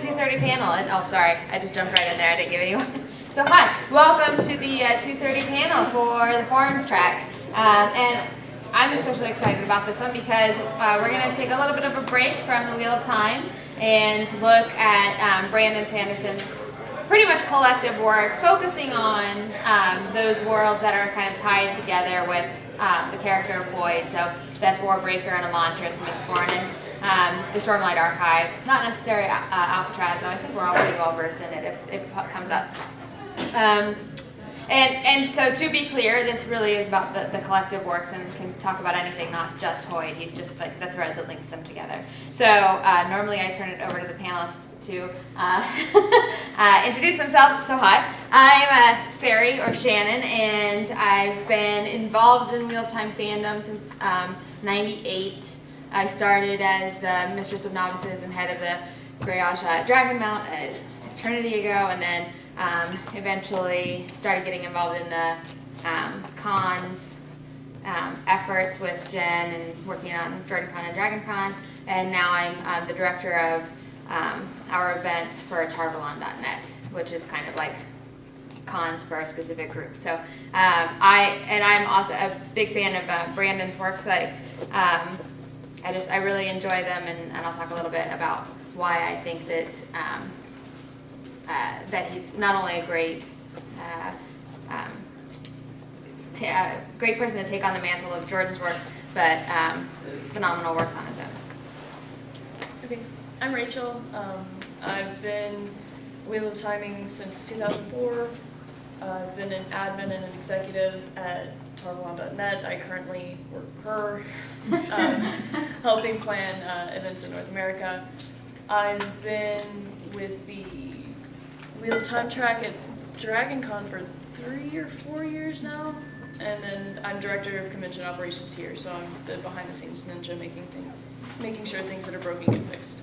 2:30 panel. And, oh, sorry, I just jumped right in there. I didn't give you one. So hi, welcome to the 2:30 panel for the forums track. And I'm especially excited about this one because we're going to take a little bit of a break from the Wheel of Time and look at Brandon Sanderson's pretty much collective works, focusing on those worlds that are kind of tied together with the character of Hoid. So that's Warbreaker and Elantris, Mistborn, and the Stormlight Archive. Not necessarily Alcatraz, though. I think we're all pretty well versed in it if it comes up. And so to be clear, this really is about the collective works and can talk about anything, not just Hoid. He's just like the thread that links them together. So normally I turn it over to the panelists to introduce themselves. So hi, I'm Sari or Shannon, and I've been involved in Wheel of Time fandom since '98. I started as the Mistress of Novices and head of the Greyage Dragon Mount an eternity ago, and then eventually started getting involved in the cons efforts with Jen and working on JordanCon and DragonCon, and now I'm the director of our events for Tarvalon.net, which is kind of like cons for a specific group. So I'm also a big fan of Brandon's works. I really enjoy them, and I'll talk a little bit about why I think that that he's not only a great great person to take on the mantle of Jordan's works, but phenomenal works on his own. Okay, I'm Rachel. I've been Wheel of Timing since 2004. I've been an admin and an executive at Tarvalon.net. I currently work for her, helping plan events in North America. I've been with the Wheel of Time track at DragonCon for 3 or 4 years now, and then I'm director of convention operations here, so I'm the behind-the-scenes ninja, making sure things that are broken get fixed.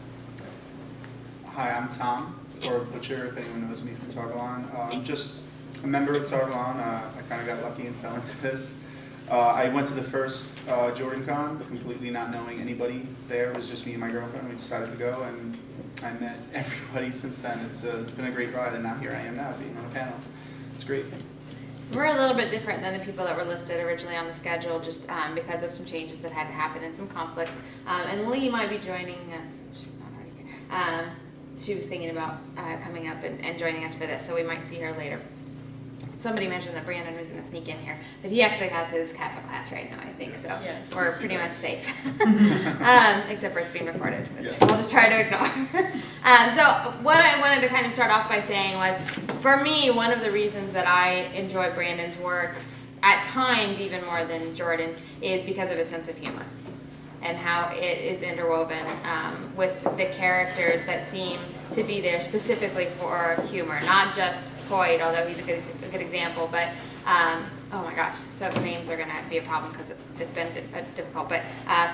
Hi, I'm Tom, or Butcher, if anyone knows me from Tarvalon. I'm just a member of Tarvalon. I kind of got lucky and fell into this. I went to the first JordanCon, completely not knowing anybody there. It was just me and my girlfriend. We decided to go, and I met everybody since then. It's been a great ride, and now here I am now, being on a panel. It's great. We're a little bit different than the people that were listed originally on the schedule, just because of some changes that had to happen and some conflicts. And Lee might be joining us. She's not already here. She was thinking about coming up and joining us for this, so we might see her later. Somebody mentioned that Brandon was going to sneak in here, but he actually has his Kappa class right now, I think, so Yeah. we're pretty much safe. Except for it's being recorded, which we'll just try to ignore. So what I wanted to kind of start off by saying was, for me, one of the reasons that I enjoy Brandon's works, at times even more than Jordan's, is because of his sense of humor and how it is interwoven with the characters that seem to be there specifically for humor, not just Hoid, although he's a good example, but oh my gosh, so the names are going to be a problem because it's been difficult, but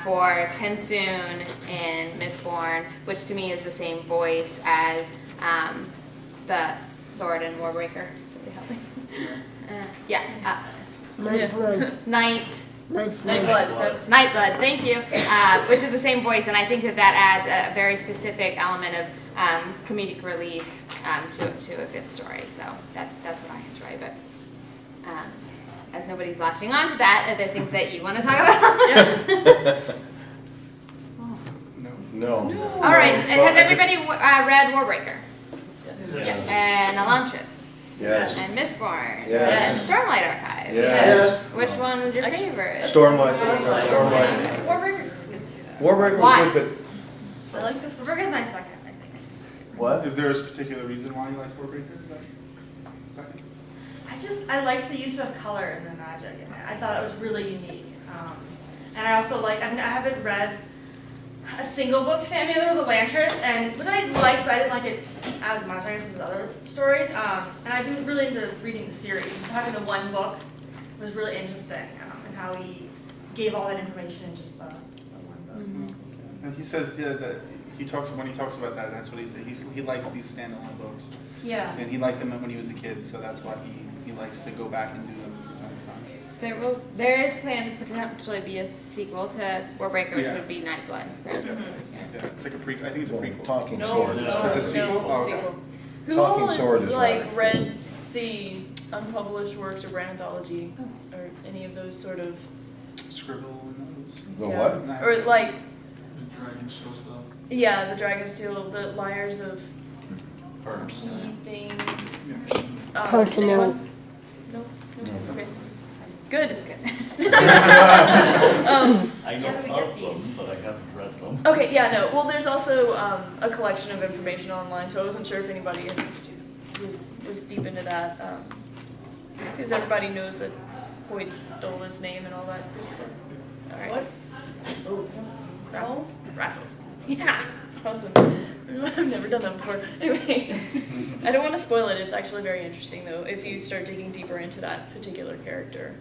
for Tensoon and Mistborn, which to me is the same voice as the sword in Warbreaker. Somebody help me. Nightblood, thank you, which is the same voice, and I think that adds a very specific element of comedic relief to a good story. So that's what I enjoy. But as nobody's latching on to that, are there things that you want to talk about? No. All right. Has everybody read Warbreaker? Yes. And Elantris? Yes. And Mistborn? Yes. And Stormlight Archive? Yes. Which one was your favorite? Stormlight. Warbreaker's good too. Warbreaker Why? was good, I like the Warbreaker's my second, I think. but what? Is there a particular reason why you like Warbreaker? Second? I like the use of color in the magic in it. I thought it was really unique. And I also I haven't read a single book fan. Maybe there was Elantris, and what I liked, but I didn't like it as much, I guess, as other stories. And I've been really into reading the series. So having the one book was really interesting, and how he gave all that information in just the one book. Mm-hmm. And he says that when he talks about that, that's what he said. He likes these standalone books. Yeah. And he liked them when he was a kid, so that's why he likes to go back and do them from time to time. There is planned to potentially be a sequel to Warbreaker, which Yeah. would be Nightblood. Right? Yeah, it's like a I think it's a prequel. Talking No, Sword. It's a sequel? No, it's a Oh, okay. sequel. Who Talking all Sword has is like right. read the unpublished works of Brand Anthology or any of those sort of Scribble and those. The yeah. what? Or like The Dragon Show stuff. yeah, the Dragonsteel, the Liars of Pardon. P thing. Yeah. Hard to know. anyone? No? No. Okay. Good. I know How do we of get these? them, but I haven't read them. Okay, yeah, no. Well, there's also a collection of information online, so I wasn't sure if anybody was deep into that. Because everybody knows that Hoid stole his name and all that good stuff. All right. What? Oh, raffle? Raffle. Yeah, awesome. I've never done that before. Anyway, I don't want to spoil it. It's actually very interesting, though, if you start digging deeper into that particular character.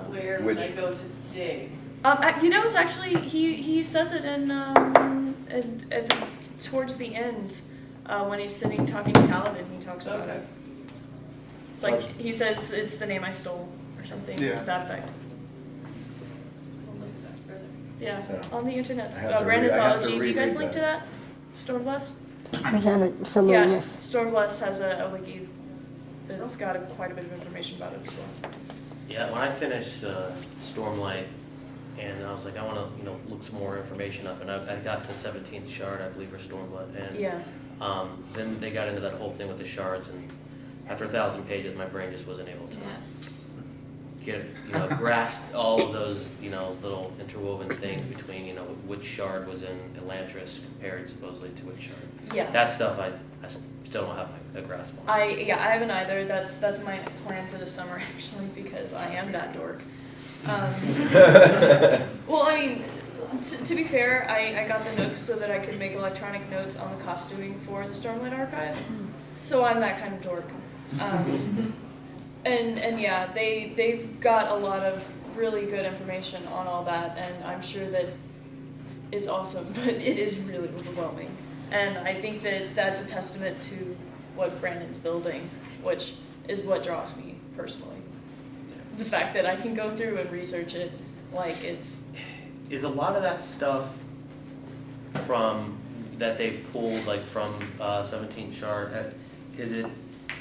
Where Which- would I go to dig? You know, it's actually he says it in towards the end when he's sitting talking to Kaladin. He talks about it. It's like he says it's the name I stole or something Yeah. to that effect. Yeah, Yeah. on the internet. I have to Brand I have to Anthology. Do you guys reread link to that? Stormblessed? I haven't, so Yeah, yes. Stormblessed has a wiki that's got quite a bit of information about it as well. Yeah, when I finished Stormlight, and I was like, I want to, look some more information up, and I got to 17th shard, I believe, or Stormlight, and Yeah. then they got into that whole thing with the shards, and after 1,000 pages, my brain just wasn't able to grasp all of those, little interwoven things between, which shard was in Elantris compared supposedly to which shard. Yeah. That stuff I still don't have a grasp on. I haven't either. That's my plan for the summer actually, because I am that dork. Well, I mean, to be fair, I got the Nook so that I could make electronic notes on the costuming for the Stormlight Archive. So I'm that kind of dork. And yeah, they've got a lot of really good information on all that, and I'm sure that it's awesome, but it is really overwhelming. And I think that that's a testament to what Brandon's building, which is what draws me personally. The fact that I can go through and research it, like it's... Is a lot of that stuff from, that they've pulled, like from 17th Shard, is it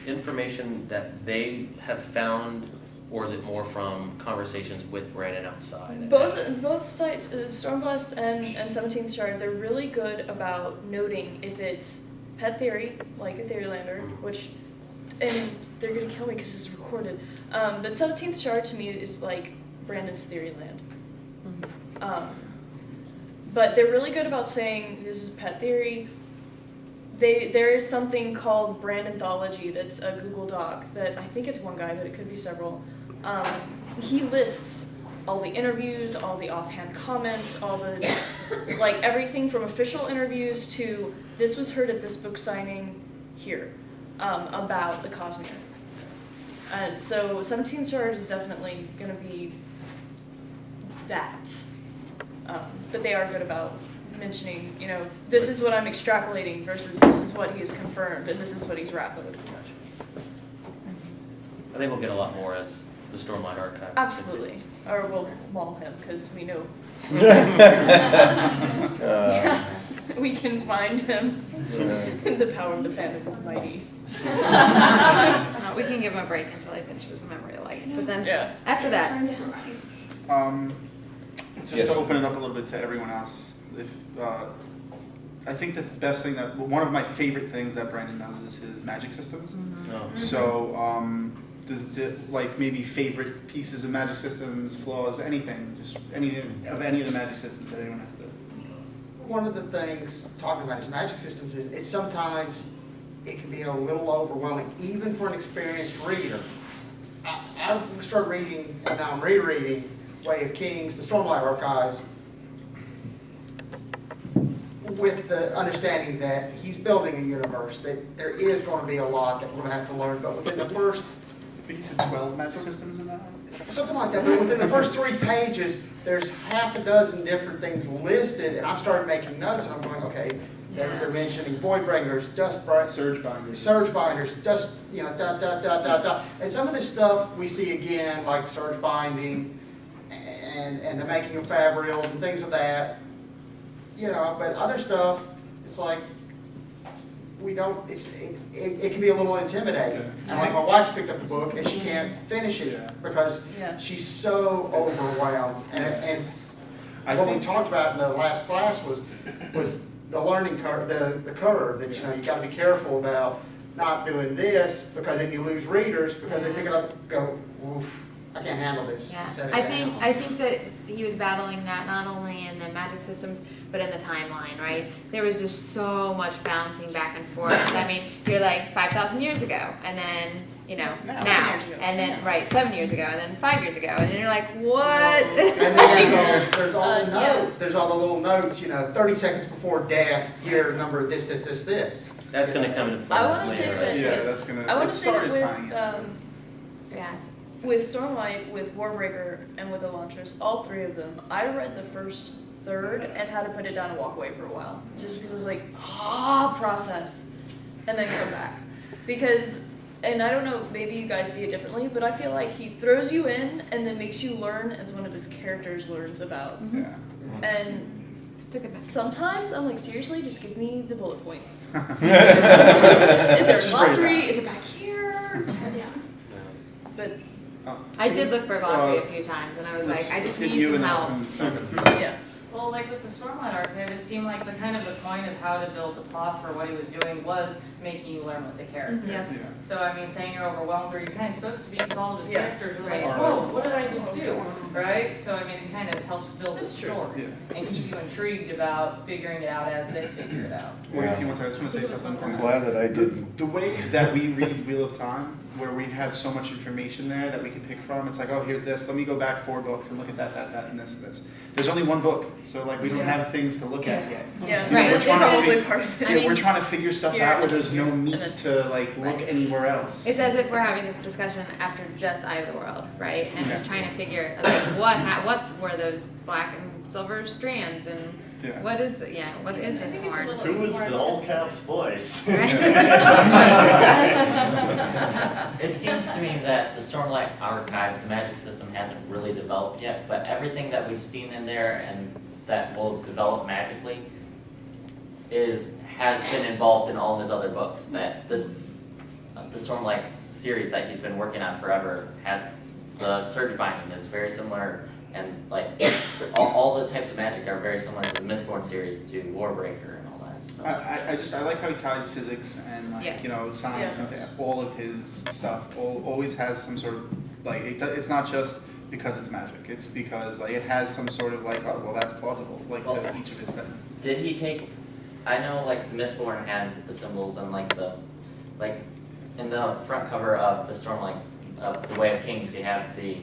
information that they have found, or is it more from conversations with Brandon outside? Both sites, Stormblessed and 17th Shard, they're really good about noting if it's pet theory, like a Theorylander, which, and they're gonna kill me because it's recorded, but 17th Shard to me is like Brandon's Theoryland. But they're really good about saying this is pet theory. There is something called Brand Anthology that's a Google Doc that I think it's one guy, but it could be several. He lists all the interviews, all the offhand comments, all the, like everything from official interviews to this was heard at this book signing here about the Cosmere. And so 17th Shard is definitely going to be that. But they are good about mentioning, this is what I'm extrapolating versus this is what he has confirmed and this is what he's rapped. Gotcha. I think we'll get a lot more as the Stormlight Archive. Absolutely. Or we'll maul him because we know we can find him. The power of the phantom is mighty. We can give him a break until he finishes the memory light. But then Yeah. after that, Just Yes. to open it up a little bit to everyone else, I think the best thing one of my favorite things that Brandon does is his magic systems. No. So, like maybe favorite pieces of magic systems, flaws, anything, just anything of any of the magic systems that anyone has to. One of the things, talking about his magic systems, is it can be a little overwhelming, even for an experienced reader. I started reading, and now I'm rereading Way of Kings, the Stormlight Archives, with the understanding that he's building a universe, that there is going to be a lot that we're going to have to learn, but within the first, I think he said 12 magic systems in that one? something like that, but within the first 3 pages, there's half a dozen different things listed, and I've started making notes, and I'm going, okay, They're mentioning void bringers, Surge binders. surge binders, dust, And some of this stuff we see again, like surge binding and the making of fabrials and things of that. But other stuff, it's like, we don't, it can be a little intimidating. And like my wife picked up the book and she can't finish it because she's so overwhelmed. And what we talked about in the last class was the learning curve, the curve that you got to be careful about not doing this because then you lose readers because they pick it up and go, oof, I can't handle this. Yeah, Set it I down. think that he was battling that not only in the magic systems, but in the timeline, right? There was just so much bouncing back and forth. I mean, you're like 5,000 years ago, and then, now, 7 years ago. and then, 7 years ago, and then 5 years ago, and then you're like, what? And then there's all the little notes, 30 seconds before death, year number this. That's gonna come into play I want to later, say right? that. Yeah, that's gonna. I want it to say that started with tying in. Yeah, it's- with Stormlight, with Warbreaker, and with Elantris, all three of them, I read the first third and had to put it down and walk away for a while, just because I was like, process, and then come back. Because, and I don't know, maybe you guys see it differently, but I feel like he throws you in and then makes you learn as one of his characters learns about. Yeah. And took it back. sometimes I'm like, seriously, just give me the bullet points. Is there a Just bring it glossary? back. Is it back here? Yeah. But I did look for a glossary a few times, and I was like, I just Did need you some and help. Elton- yeah. Well, like with the Stormlight Archive, it seemed like the point of how to build the plot for what he was doing was making you learn with the characters. Yeah. Yeah. So I mean, saying you're overwhelmed, or you're kind of supposed to be, because all of his Yeah. characters are like, Right. whoa, what did I just do? Right? So I mean, it kind of helps build the That's true. story Yeah. and keep you intrigued about figuring it out as they figure it out. Wait, if you want to, I just want to say something. I'm glad that I didn't. The way that we read Wheel of Time, where we have so much information there that we can pick from, it's like, oh, here's this, let me go back 4 books and look at that, and this. There's only one book, so like we don't have things to look at yet. Yeah. You know, Right, we're this trying to is- fig- part of it. I mean- we're trying to figure stuff Here, out where there's no need and then- to like look Right. anywhere else. It's as if we're having this discussion after just Eye of the World, right? And just trying to figure, like, what were those black and silver strands, and Yeah. what is this horn? Who was the all caps voice? It seems to me that the Stormlight Archives, the magic system, hasn't really developed yet, but everything that we've seen in there and that will develop magically has been involved in all his other books. That the Stormlight series that he's been working on forever had the surge binding is very similar, and like all the types of magic are very similar to the Mistborn series, to Warbreaker and all that. So. I like how he ties physics and like Yes. science into all of his stuff. Always has some sort of like it's not just because it's magic. It's because like it has some sort of like, oh well, that's plausible, like to each of his things. Did he take? I know like Mistborn had the symbols and like in the front cover of the Stormlight of the Way of Kings, you have the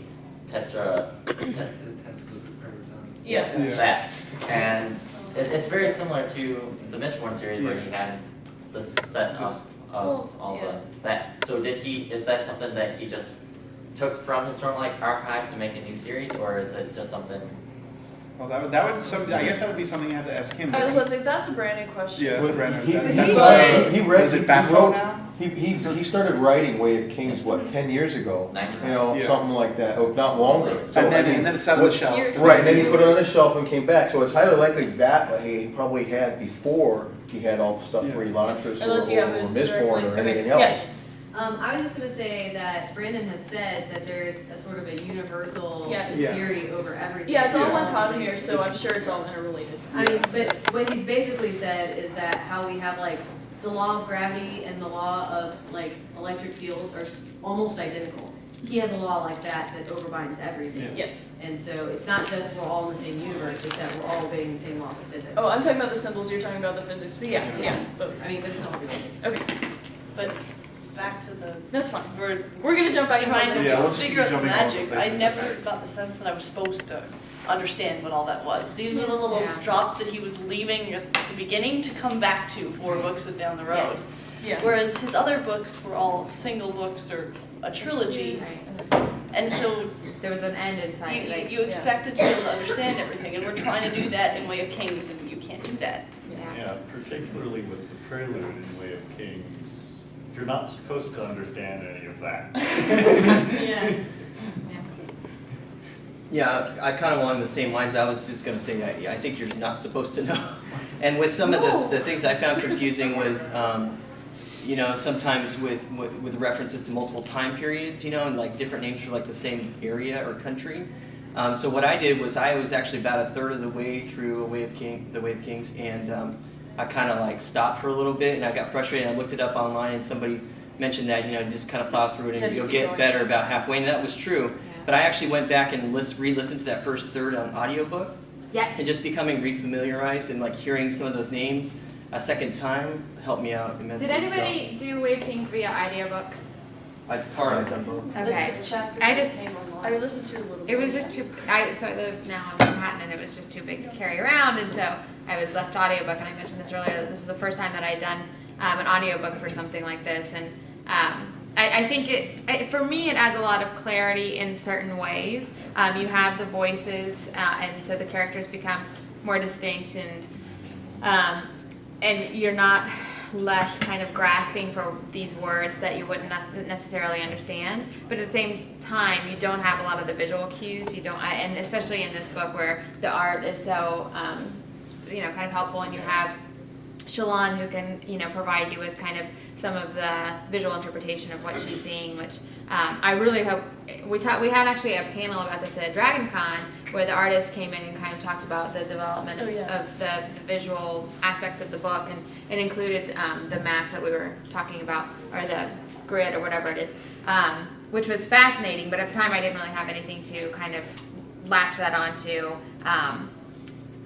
Yes. Yeah. that, and it's very similar to the Mistborn series where he had the set of all that. So is that something that he just took from the Stormlight Archive to make a new series, or is it just something? Well, I guess that would be something you have to ask him. I was like, that's a brand new question. Yeah, it's a brand new. Is it Bafo now? He started writing Way of Kings, 10 years ago? 95. Yeah. Something like that, or not longer. So, And I mean, then it's out on the shelf. Right, and then he put it on the shelf and came back, so it's highly likely that he probably had before he had all the stuff for Elantris Unless you have or it Mistborn or directly. anything else. Yes. I was just gonna say that Brandon has said that there's a sort of a universal Yeah. theory over everything. Yeah, it's all one Um, cosmere, so I'm sure it's all interrelated. I mean, but what he's basically said is that how we have like the law of gravity and the law of like electric fields are almost identical. He has a law like that overbinds everything. Yes. And so it's not just we're all in the same universe, it's that we're all obeying the same laws of physics. Oh, I'm talking about the symbols, you're talking about the physics, but yeah, both. I mean, but it's all related. Okay, But back to the, that's fine. We're gonna jump back trying into Yeah, to we'll just figure keep out the jumping all over magic. the I place. never got the sense that I was supposed to understand what all that was. These were the little Yeah. drops that he was leaving at the beginning to come back to 4 books down the road. Yes. Yeah. Whereas his other books were all single books or a trilogy. Right. And so There was an end in sight, like, you expected to be able to understand everything. And we're trying to do that in Way of Kings, and you can't do that. yeah. Yeah, particularly with the prelude in Way of Kings, you're not supposed to understand any of that. Yeah. Yeah, I kind of along the same lines. I was just going to say, I think you're not supposed to know. And with some of the things I found confusing was, you know, sometimes with references to multiple time periods, you know, and like different names for like the same area or country. So what I did was I was actually about a third of the way through the Way of Kings, and I kind of like stopped for a little bit, and I got frustrated. And I looked it up online, and somebody mentioned that, you know, just kind of plow through it, and you'll get better about halfway, and that was true. But I actually went back and re-listened to that first third on audiobook. Yes. And just becoming refamiliarized and like hearing some of those names a second time helped me out immensely. Did anybody do Way of Kings via audiobook? I've done both. Okay. I listened to a little bit. It was just too. So I live now in Manhattan, and it was just too big to carry around, and so I was left audiobook. And I mentioned this earlier. That this is the first time that I had done an audiobook for something like this, and I think for me it adds a lot of clarity in certain ways. You have the voices, and so the characters become more distinct, and you're not left kind of grasping for these words that you wouldn't necessarily understand. But at the same time, you don't have a lot of the visual cues. You don't, and especially in this book where the art is so, you know, kind of helpful, and you have Shannan who can, you know, provide you with kind of some of the visual interpretation of what she's seeing, which I really hope. We had actually a panel about this at JordanCon where the artist came in and kind of talked about the development of the visual aspects of the book, and it included the map that we were talking about, or the grid or whatever it is, which was fascinating, but at the time I didn't really have anything to kind of latch that onto,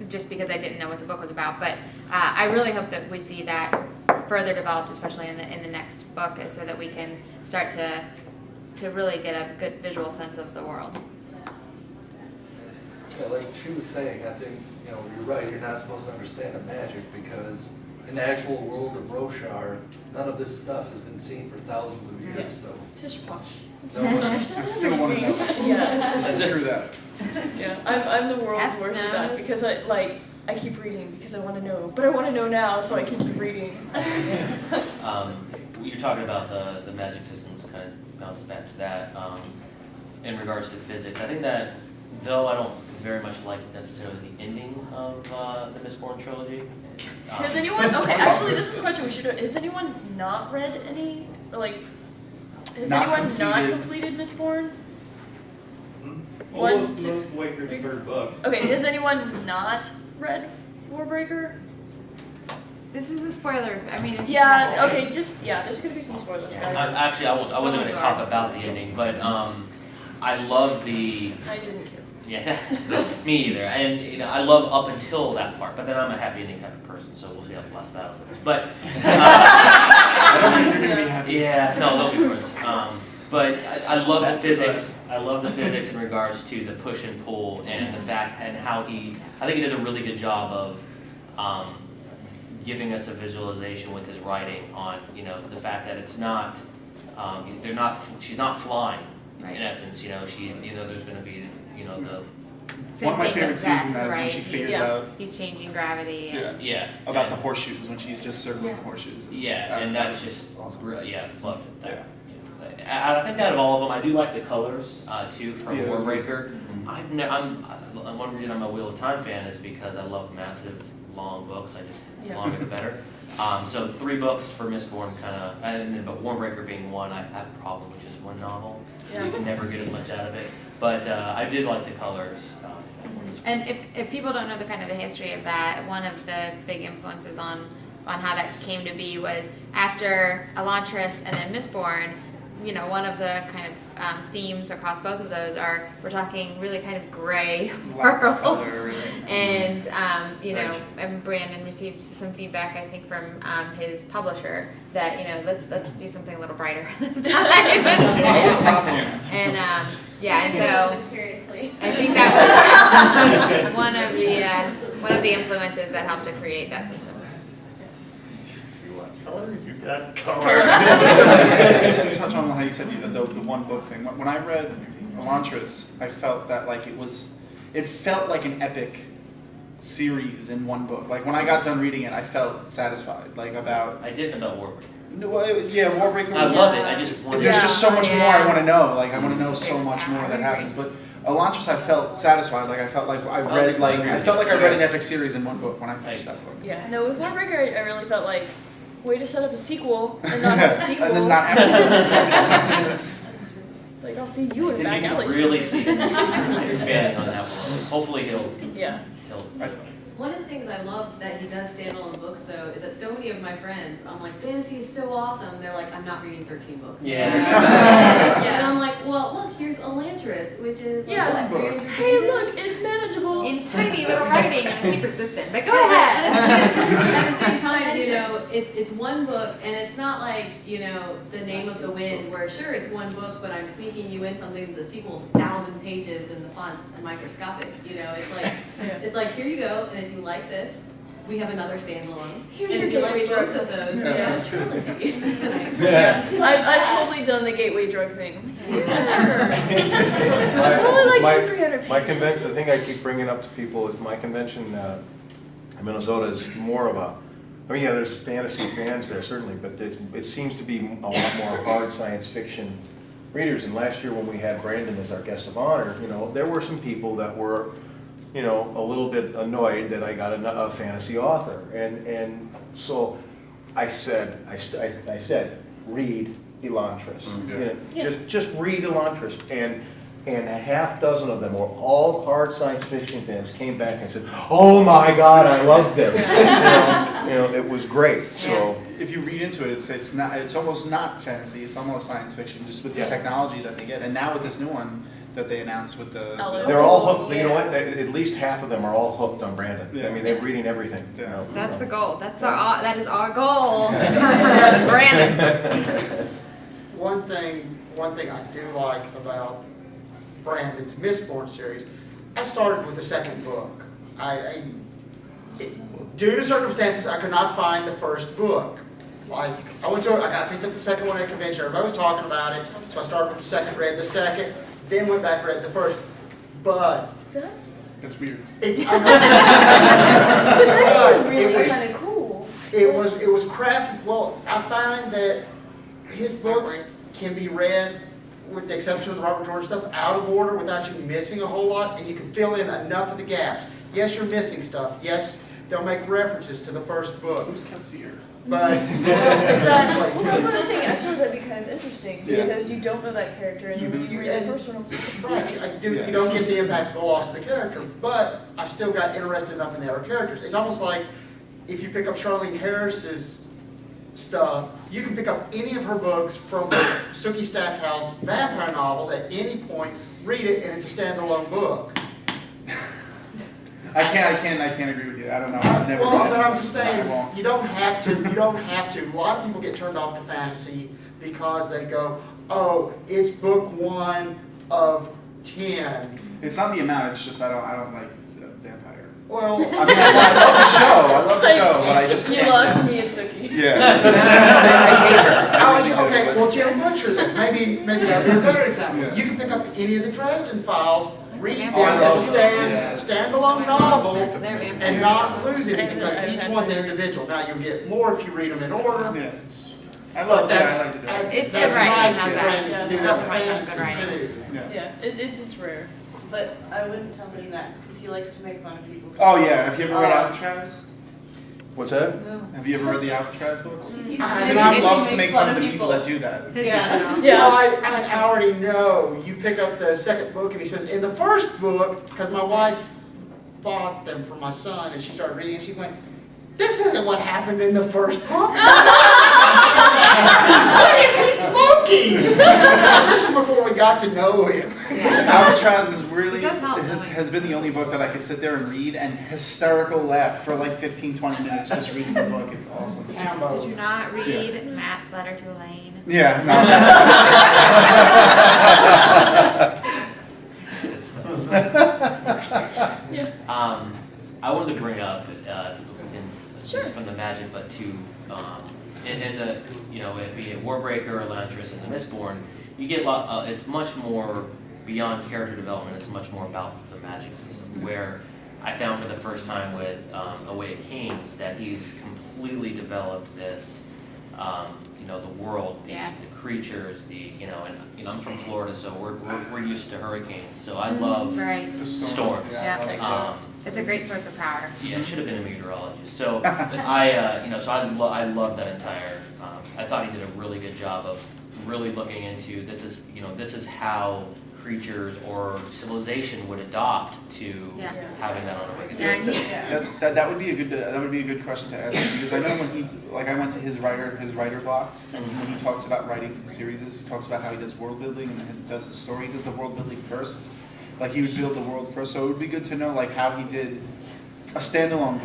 just because I didn't know what the book was about. But I really hope that we see that further developed, especially in the next book, so that we can start to really get a good visual sense of the world. Yeah, like she was saying, I think, you know, you're right, you're not supposed to understand the magic, because in the actual world of Roshar, none of this stuff has been seen for thousands of years, so. Tish posh. No one- I still want to know. Yeah. Screw that. Yeah, I'm the world's Test worst at that, knows. because I keep reading because I want to know, but I want to know now, so I can keep reading. You're talking about the magic systems, kind of bounce back to that. In regards to physics, I think that, though I don't very much like necessarily the ending of the Mistborn trilogy. Has anyone, okay, actually this is a question we should do. Has anyone not read any, like, has anyone not completed Mistborn? Almost way through the third book. Okay, has anyone not read Warbreaker? This is a spoiler. I mean, it's Yeah, okay, there's gonna be some spoilers, guys. Actually, I wasn't going to talk about the ending, but I love the. I didn't care. Yeah, me either. And you know, I love up until that part, but then I'm a happy ending type of person, so we'll see how the last battle goes. But I don't think you're going to be happy. yeah, no, they'll be worse. But I love the physics. I love the physics in regards to the push and pull and the fact and how I think he does a really good job of giving us a visualization with his writing on, you know, the fact that it's not, she's not flying in essence, you know, there's going to be, you know, the. Same One of my thing favorite with scenes Zeth, in that is when right? she figures out. He's changing gravity. And Yeah. About the horseshoes, when she's just circling the horseshoes. Yeah, and that's just awesome. Yeah, loved it. That. I think out of all of them, I do like the colors too from Warbreaker. One reason I'm a Wheel of Time fan is because I love massive, long books. I just longer the better. So 3 books for Mistborn, but Warbreaker being one, I have a problem with just one novel. Yeah. You can never get as much out of it. But I did like the colors. And if people don't know the kind of the history of that, one of the big influences on how that came to be was after Elantris and then Mistborn. You know, one of the kind of themes across both of those we're talking really kind of gray worlds. Color, really. And, you know, and Brandon received some feedback, I think, from his publisher that, you know, let's do something a little brighter this time. And so seriously. I think that was one of the influences that helped to create that system. Color? You got color. Just to touch on how you said the one book thing. When I read Elantris, I felt that like it felt like an epic series in one book. Like when I got done reading it, I felt satisfied. Like about I didn't about Warbreaker. no, yeah, Warbreaker. I love it. I just want. There's just so much more I Yeah. want to know. Like I want to know so much more that happens. But Elantris, I felt satisfied. Like I felt like I read like I felt like I read an epic series in one book when I finished that book. Yeah, no, with Warbreaker, I really felt like, way to set up a sequel and not have a sequel. And then not have It's like, I'll see you in Because back you alley. can really see expanding on that one. Hopefully he'll. Yeah. One of the things I love that he does standalone books though is that so many of my friends, I'm like, fantasy is so awesome. They're like, I'm not reading 13 books. Yeah. And I'm like, well, look, here's Elantris, which is like, Yeah. what, 300 Hey, pages? look, it's manageable. In tiny little writing and keep persistent. But go Yeah, ahead. but at the same time, you know, it's one book, and it's not like, you know, The Name of the Wind, where sure, it's one book, but I'm sneaking you in something, the sequel's 1,000 pages and the font's microscopic, you know, it's like, it's like, here you go, and if you like this, we have another standalone. Here's and your if you gateway like drug. both of those, Yeah, yeah, sounds good. trilogy. I've totally done the gateway drug thing. My- It's only like my- 300 My pages. convention, the thing I keep bringing up to people is my convention in Minnesota is more of a, I mean, yeah, there's fantasy fans there certainly, but it seems to be a lot more hard science fiction readers. And last year when we had Brandon as our guest of honor, you know, there were some people that were, you know, a little bit annoyed that I got a fantasy author. And so I said, read Elantris. You know, just read Elantris. And a half dozen of them were all hard science fiction fans came back and said, oh my God, I love this. you know, it was great. So if you read into it, it's almost not fantasy. It's almost science fiction, just with the technology that they get. And now with this new one that they announced with the they're all hooked. You know what? At least half of them are all hooked on Brandon. Yeah. I mean, they're reading everything. You know, That's so. the goal. That is our goal. Brandon. One thing I do like about Brandon's Mistborn series, I started with the second book. Due to circumstances, I could not find the first book. Like, I picked up the second one at a convention. Everybody was talking about it, so I started with the second, read the second, then went back, read the first. But That's weird. it really was kind of cool. It was crafted well. I find that his books can be read, with the exception of the Robert George stuff, out of order without you missing a whole lot, and you can fill in enough of the gaps. Yes, you're missing stuff. Yes, they'll make references to the first book. Who's Cassier? But exactly. Well, that's what I'm saying. Actually, that'd be kind of interesting Yeah. because you don't know that character, and then when you read the first one, Right, you don't get the impact of the loss of the character, but I still got interested enough in the other characters. It's almost like if you pick up Charlene Harris's stuff, you can pick up any of her books from the Sookie Stackhouse vampire novels at any point, read it, and it's a standalone book. I can't agree with you. I don't know. I've never. Well, read it. but I'm just saying, I won't. you don't have to. A lot of people get turned off to fantasy because they go, oh, it's book 1 of 10. It's not the amount. It's just I don't like vampire. Well, I mean, I love the show, but I just you can't. lost me at Sookie. Yeah. Okay, well, Jim Butcher then, maybe that would be a better example. Yeah. You can pick up any of the Dresden Files, read them Oh, I love as a them. standalone novel, Their vampire. and not lose anything, because each one's an individual. Now, you'll get more if you read them in order. Yeah. I But love that. that's, I like to do it. It's that's good writing, nice how's that that? Brandon can do Yeah, that with compromise on good fantasy writing. too. Yeah. Yeah, it's rare. But I wouldn't tell him that because he likes to make fun of people. Oh yeah. Have you ever read Alcatraz? What's that? Have you ever read the Alcatraz books? I He loves to make fun of the people that do that. Yeah. Yeah. Well, I already know. You pick up the second book, and he says, in the first book, because my wife bought them for my son, and she started reading, and she went, this isn't what happened in the first book. What is he smoking? This is before we got to know him. Alcatraz is really It does help, though. has been the only book that I could sit there and read and hysterical laugh for like 15-20 minutes just reading the book. It's awesome. Did you not read Matt's letter to Elaine? Yeah. I wanted to bring up, if we can, just from the magic, but to, in the, you know, be it Warbreaker, Elantris, and the Mistborn, you get it's much more beyond character development. It's much more about the magic system, where I found for the first time with A Way of Kings that he's completely developed this, the world, the creatures, I'm from Florida, so we're used to hurricanes, so I love storms. It's a great source of power. Yeah, I should have been a meteorologist. So I love that entire. I thought he did a really good job of really looking into this is how creatures or civilization would adopt to having that on a regular. That would be a good question to ask him, because I know when I went to his writer blocks, and when he talks about writing the series, he talks about how he does world building and then does the story. He does the world building first. Like he would build the world first, so it would be good to know like how he did a standalone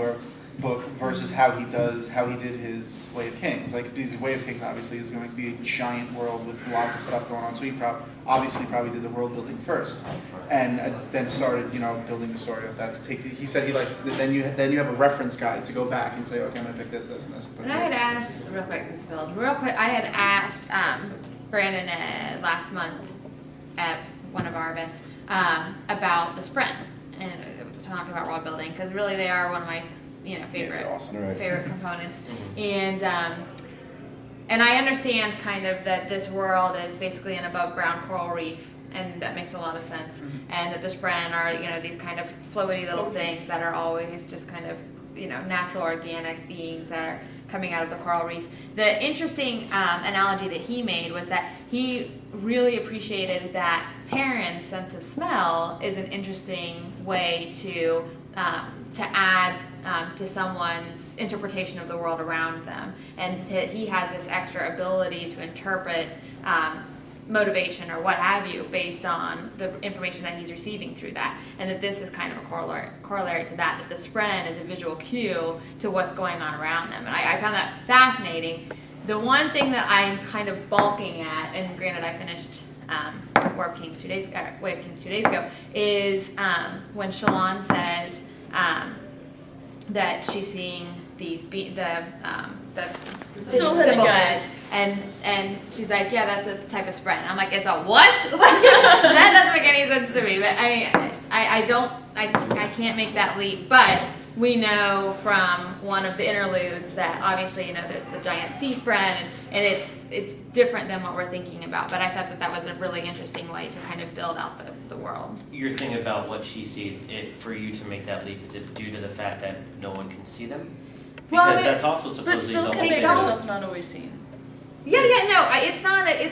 book versus how he did his Way of Kings. Like his Way of Kings obviously is going to be a giant world with lots of stuff going on, so he probably did the world building first, and then started building the story of that. He said he likes then you have a reference guide to go back and say, okay, I'm gonna pick this and this. And I had asked I had asked Brandon last month at one of our events about the Spren and talking about world building, because really they are one of my favorite components. And I understand kind of that this world is basically an above ground coral reef, and that makes a lot of sense. And that the Spren are these kind of floaty little things that are always just kind of natural organic beings that are coming out of the coral reef. The interesting analogy that he made was that he really appreciated that Perrin's sense of smell is an interesting way to add to someone's interpretation of the world around them, and that he has this extra ability to interpret motivation or what have you based on the information that he's receiving through that, and that this is kind of a corollary to that the Spren is a visual cue to what's going on around them. And I found that fascinating. The one thing that I'm kind of balking at, and granted I finished Way of Kings 2 days ago, is when Shannan says that she's seeing these the symbol-heads, and she's like, yeah, that's a type of Spren. I'm like, it's a what? That doesn't make any sense to me. But I can't make that leap. But we know from one of the interludes that obviously there's the giant sea Spren, and it's different than what we're thinking about. But I thought that was a really interesting way to kind of build out the world. Your thing about what she sees, for you to make that leap, is it due to the fact that no one can see them? Because that's also supposedly the whole thing. But still can make herself not always seen. No, it's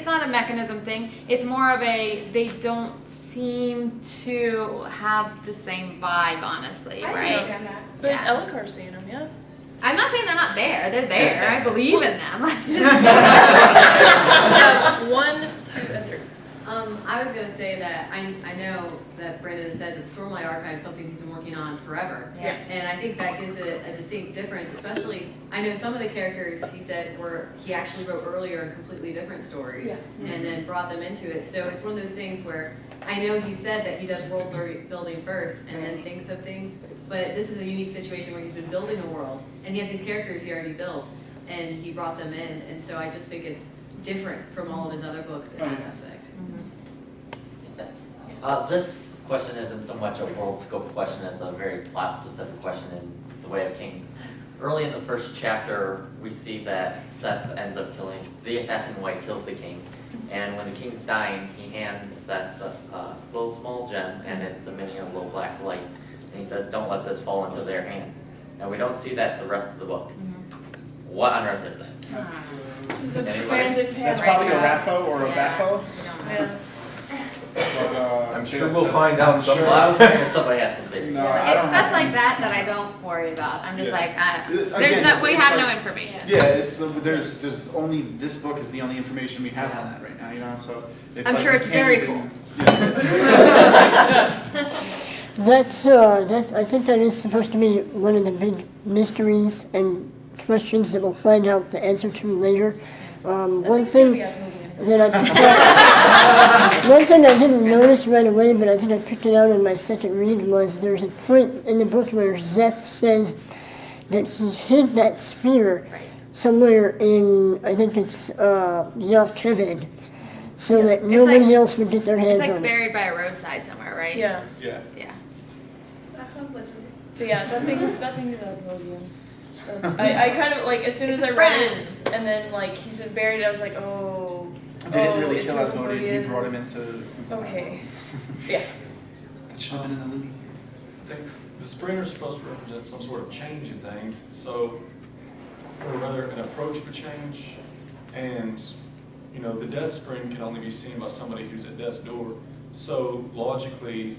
not a mechanism thing. It's more of they don't seem to have the same vibe, honestly, right? Understand that. But Ellicar's seeing them, yeah. I'm not saying they're not there. They're there. I believe in them. One, two, and three. I was going to say that I know that Brandon has said that the Stormlight Archive is something he's been working on forever. Yeah. And I think that gives it a distinct difference, especially, I know some of the characters he said he actually wrote earlier in completely different stories and then brought them into it. So it's one of those things where I know he said that he does world building first and then thinks of things, but this is a unique situation where he's been building a world and he has these characters he already built and he brought them in. And so I just think it's different from all of his other books in that aspect. This question isn't so much a world scope question as a very plot specific question in The Way of Kings. Early in the first chapter, we see that Seth ends up the assassin White kills the king, and when the king's dying, he hands Seth a little small gem, and it's emitting a little black light, and he says, don't let this fall into their hands. Now we don't see that the rest of the book. What on earth is that? This is a Anybody? That's probably a Rapho or a Baffo. Yeah. But, I'm sure we'll find out someday. Well, I was wondering if somebody had some theories. No, It's stuff like that I don't worry about. I'm just we have no information. Yeah, there's only this book is the only information we have on that right now. So I'm sure it's very cool. I think that is supposed to be one of the big mysteries and questions that we'll find out the answer to later. One thing I didn't notice right away, but I think I picked it out in my second read, was there's a point in the book where Zeth says that he hid that spear somewhere in, I think it's Yalkeved, so that nobody else would get their hands on it. It's like buried by a roadside somewhere, right? Yeah. Yeah. Yeah. That sounds legitimate. But yeah, that thing is Nickelodeon. I kind of like as soon as I read it, and then like he's buried, I was like, oh. They didn't really it's kill Asmodean. He Asmodean. brought him into. Okay. Yeah. That should have been in the Looney. I think the sprinter is supposed to represent some sort of change in things, so, or rather an approach to change, and, you know, the death spring can only be seen by somebody who's at death's door, so logically,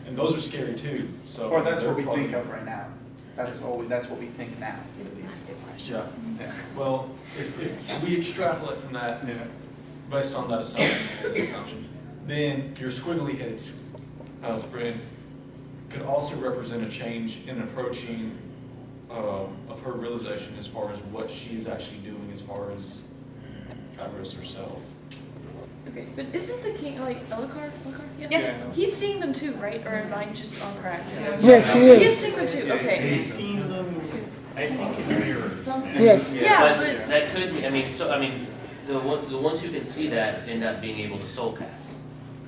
and those are scary too, so. Or that's they're what we probably- think of right now. That's what we think now, at least. Yeah. Yeah. Well, if we extrapolate from that, based on that assumption, then your squiggly headed spring could also represent a change in approaching of her realization as far as what she's actually doing as far as Fabris herself. Okay, but isn't the king like Elantris? Yeah. He's seeing them too, right? Or am I just on crack? Yes, he is. He is seeing them too. Okay. He's seen them, I think, in mirrors. Yes. Yeah, But that could be, the ones who can see that end up being able to soul cast.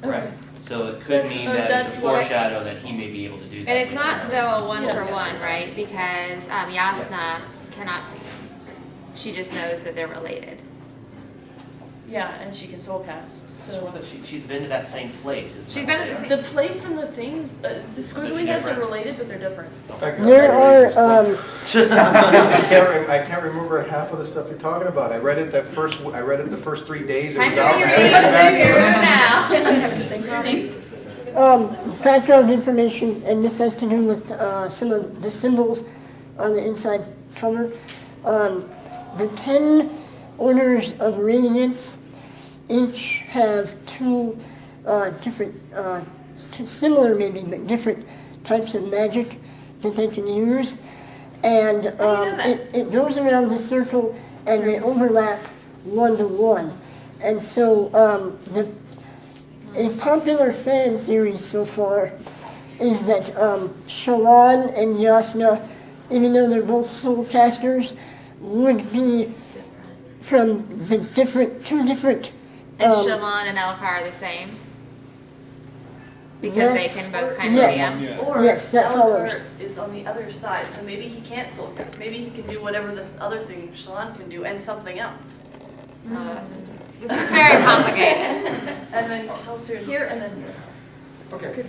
Okay. So it could That's- mean that it's a that's what I- foreshadow that he may be able to do that. And it's with not her. though a one Yeah. for one, right? Because Yasna cannot see them. She just knows that they're related. Yeah, and she can soul cast. I swore that she's been to that same place. It's She's not been to there. the The place and the things, the squiggly heads are related, but they're different. There are, I can't remember half of the stuff you're talking about. I read it the first 3 days it Time was to out. reread I haven't it been back. now. Having the same Christy. background information, and this has to do with some of the symbols on the inside cover. The 10 orders of radiance each have two different, similar maybe, but different types of magic that they can use. And it goes around the circle and they overlap 1-to-1. And so a popular fan theory so far is that Shannan and Yasna, even though they're both soul casters, would be from the two different. And Shalon and Elkar are the same? Because they can both kind of see them? Or Yes, that follows. Elantris is on the other side, so maybe he can't soul cast. Maybe he can do whatever the other thing Shalon can do and something else. Oh, that's messed up. This is very complicated. And then Kelsier Here and then here. Okay.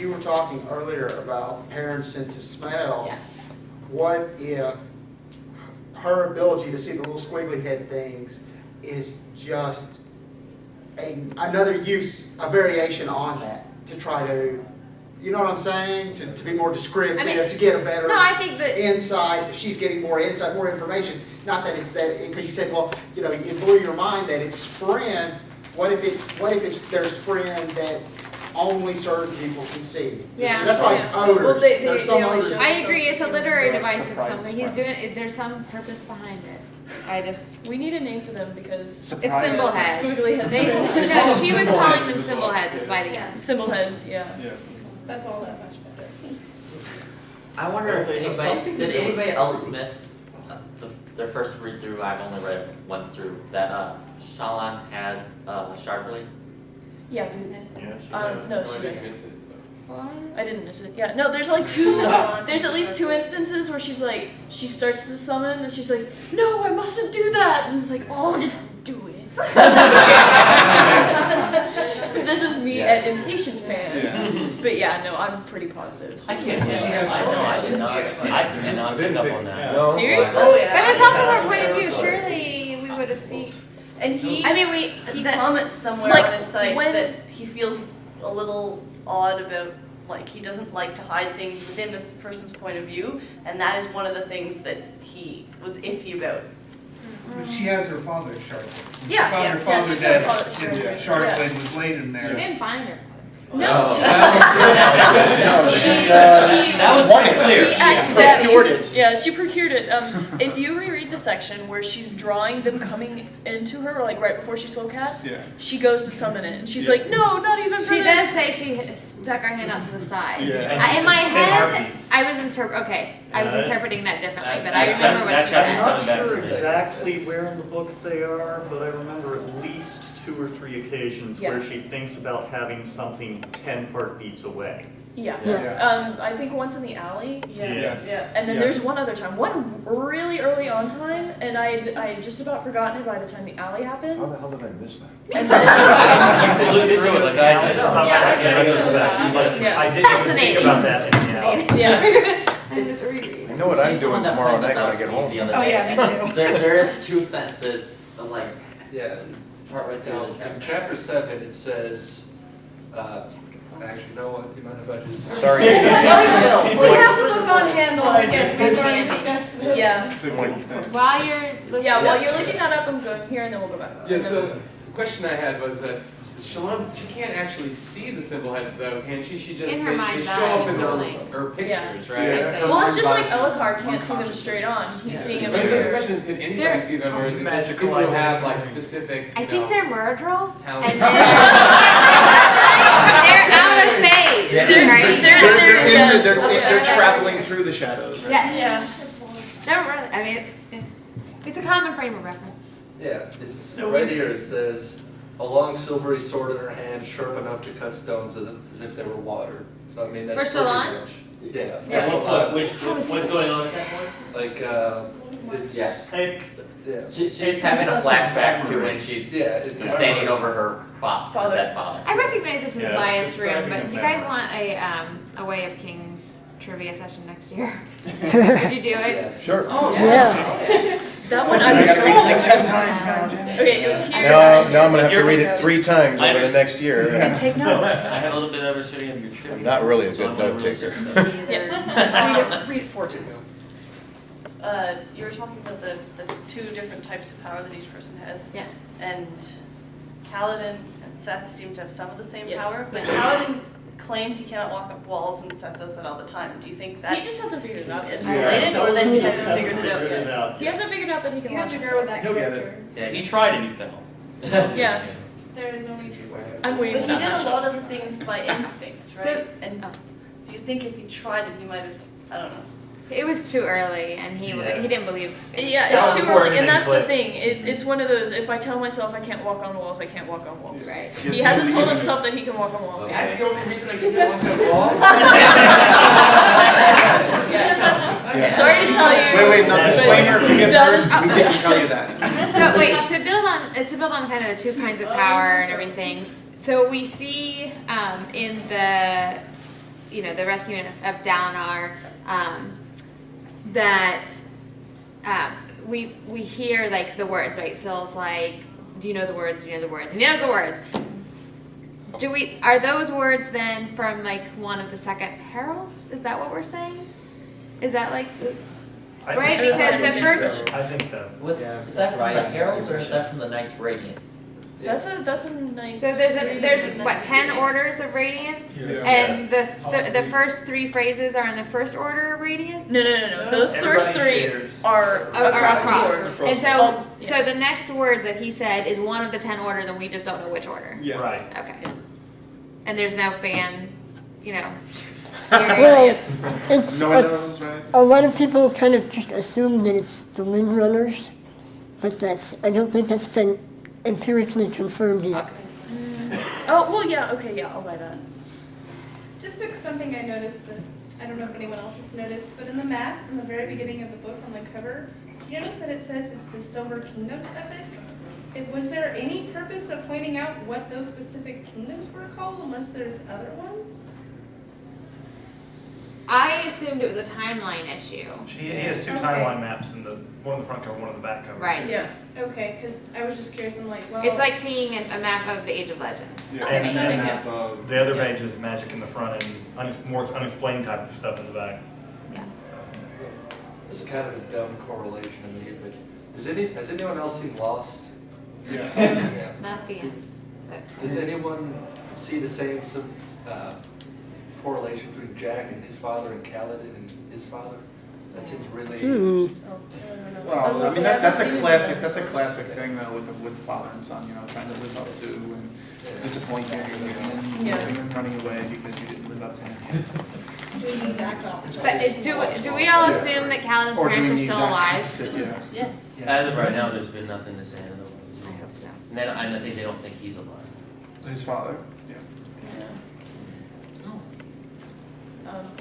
You were talking earlier about Heron's sense of smell. Yeah. What if her ability to see the little squiggly head things is just another use, a variation on that, to try to, you know what I'm saying? To be more descriptive, to get a better No, I think that insight. She's getting more insight, more information. Not that it's that, because you said, well, you know, it blew your mind that it's Spren. What if it's their Spren that only certain people can see? Yeah. That's like odors. Well, they There's some always odors. show I agree, it's a literary Like device of surprise something. He's spread. doing, there's some purpose behind it. We need a name for them because It's Surprise. symbol heads. Squiggly heads. No, she was calling them symbol heads by the end. Symbol heads, yeah. That's all that much better. I wonder if did anybody else miss their first read through? I've only read it once through that Shallan has Sharply. Yeah. Yeah, she does. No, Oh, she I didn't does. miss it, but- I didn't miss it. Yeah, no, there's like two, there's at least two instances where she's like, she starts to summon and she's like, no, I mustn't do that. And it's like, oh, just do it. This is me at Impatient Fan. But yeah, no, I'm pretty positive. I can't. I did not pick up on that. No, Seriously? Oh, yeah. But it's all from our point of view. Surely we would have seen. And he the- comments somewhere like, on his site when- that he feels a little odd about, like, he doesn't like to hide things within a person's point of view, and that is one of the things that he was iffy about. But she has her father's shard blade. Yeah, She found yeah, her yeah, father she's dead. got her father's His shard blade. shard Yeah. blade was laid in She there. didn't find her. No, she procured it. If you reread the section where she's drawing them coming into her, like right before she soul casts, she goes to summon it, and she's like, "No, not even for She this." does say she stuck her hand out to the side. Yeah. In my head, I was interpreting that differently, but I remember what she I'm said. not sure exactly where in the book they are, but I remember at least 2 or 3 occasions Yeah. where she thinks about having something 10 heartbeats away. Yeah. Yeah. I think once in the alley. Yeah. Yes. Yeah. And then there's one other time, one really early on time, and I had just about forgotten it by the time the alley happened. How the hell did I miss that? And then You flew through it like I did. I didn't think about that in the alley. Yeah. I know what I'm doing tomorrow night when I get home. Oh, yeah, me too. There is 2 sentences, like, Yeah. partway through Now, the in chapter. chapter 7, it says, actually, you know what, do you mind if I just? Sorry. We have the book on handle again, we've already discussed this. Yeah. While you're looking, While you're looking that up, I'm going here, and then we'll go back. Yeah, so the question I had was that Shalom, she can't actually see the symbol heads though, can she? She just, In her they mind's show eye, up in it's her pictures, right? Yeah. Well, it's just like Elakar can't see them straight on. He's seeing them. But so the question is, can anybody They're- see them, or is it just people who have like specific, I you think know, they're Murdrell, talent? and they're out of phase, right? They're traveling through the shadows, right? Yes. No, really. I mean, it's a common frame of reference. Yeah, right here it says, a long silvery sword in her hand, sharp enough to cut stones as if they were water. So I mean, that's For pretty Shalon? much. Yeah. What's going on at that point? Like, it's. Yeah. Yeah. She's having a flashback to when she's it's standing over her dead father. I recognize this is Yeah, a it's biased room, describing but a do you guys memory. want a Way of Kings trivia session next year? Would you do it? Sure. Oh, Yeah. That one I gotta read it like 10 times now, Okay, it was here. Now I'm gonna have to read it 3 times over the next year. And take notes. I have a little bit of understanding of your trivia. I'm not really a good note taker. Yes. Read it 4 times. You were talking about the 2 different types of power that each person has. Yeah. And Kaladin and Seth seem to have some of the same Yes. power, but Kaladin claims he cannot walk up walls and Seth does that all the time. Do you think that He just hasn't figured it out. is yet. related, or that he He hasn't just figured it out yet? He hasn't figured out that he can You have watch to grow with that He'll get character. Yeah, he tried and he failed. Yeah. There is only 2 ways. I'm waiting But for he that did a matchup. lot of the things by instinct, right? So- So you think if he tried it, he might have, I don't know. It was too early, and he didn't believe. in Yeah, himself. it's too early, and that's the thing. It's one of those. If I tell myself I can't walk on walls, I can't walk on walls. Right. He hasn't told himself that he can walk on walls. That's yet. the only reason I can't walk on walls? Yes. Sorry to tell you. Wait, no, disclaimer, if you get That is- through, we didn't tell you that. So wait, to build on kind of the 2 kinds of power and everything. So we see in the the rescue of Dalinar that we hear like the words, right? Syl's like, do you know the words? Do you know the words? And he knows the words. Are those words then from like one of the second heralds? Is that what we're saying? Is that like right? Because the first. I think so. Is that from the Heralds or is that from the Knights Radiant? That's a nice. So there's what 10 orders of radiance, Yes. and the first 3 phrases are in the first order of radiance. No. Those first 3 are across the board. And so the next words that he said is one of the 10 orders, and we just don't know which order. Yeah. Right. Okay. And there's no fan, Well, it's No one knows, right? a lot of people kind of just assume that it's the Windrunners, but I don't think that's been empirically confirmed yet. Oh well, yeah. Okay, yeah. I'll buy that. Just something I noticed that I don't know if anyone else has noticed, but in the map, in the very beginning of the book on the cover, you notice that it says it's the Silver Kingdoms epic. Was there any purpose of pointing out what those specific kingdoms were called, unless there's other ones? I assumed it was a timeline issue. He has 2 timeline maps, one on the front cover, one on the back cover. Right. Yeah. Okay, because I was just curious. I'm like, well, It's like seeing a map of the Age of Legends. Yeah. to me. And that then makes sense. the other page is magic in the front and more unexplained type of stuff in the back. Yeah. This is kind of a dumb correlation to me, but has anyone else seen Lost? Yeah. Not the end. Does anyone see the same correlation between Jack and his father and Kaladin and his father? That seems really. Well, I mean that's a classic thing though with father and son, trying to live up to and disappointing and then running away because you didn't live up to him. doing the exact opposite. But do we all assume that Kaladin's Or parents are doing the still exact alive? opposite, yeah. Yes. As of right now, there's been nothing to say otherwise. so. And then I think they don't think he's alive. So his father? Yeah.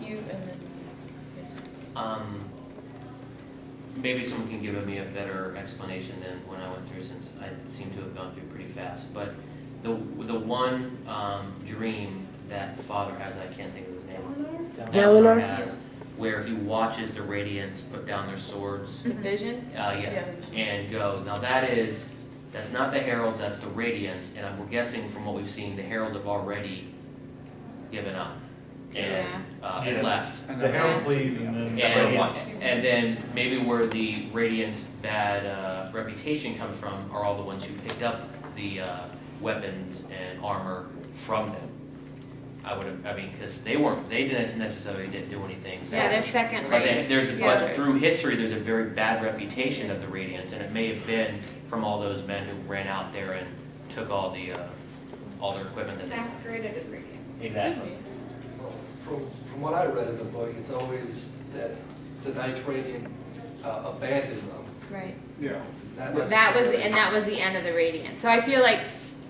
You and then. Maybe someone can give me a better explanation than when I went through, since I seem to have gone through pretty fast. But the one dream that father has, I can't think of his name. Dalinar? Has, where he watches the Radiants put down their swords. The vision? Yeah, and go. Now that's not the Heralds, that's the Radiants, and we're guessing from what we've seen, the Heralds have already given up and left. The Heralds leave and then And then maybe where the Radiant's bad reputation comes from are all the ones who picked up the weapons and armor from them. Because they didn't necessarily do anything. Yeah, they're second But rate. but through history, there's a very bad reputation of the Radiants, and it may have been from all those men who ran out there and took all their equipment that they Masqueraded as Radiants. Exactly. From what I read in the book, it's always that the Knights Radiant abandoned them. Right. Yeah. That was the end of the Radiant. So I feel like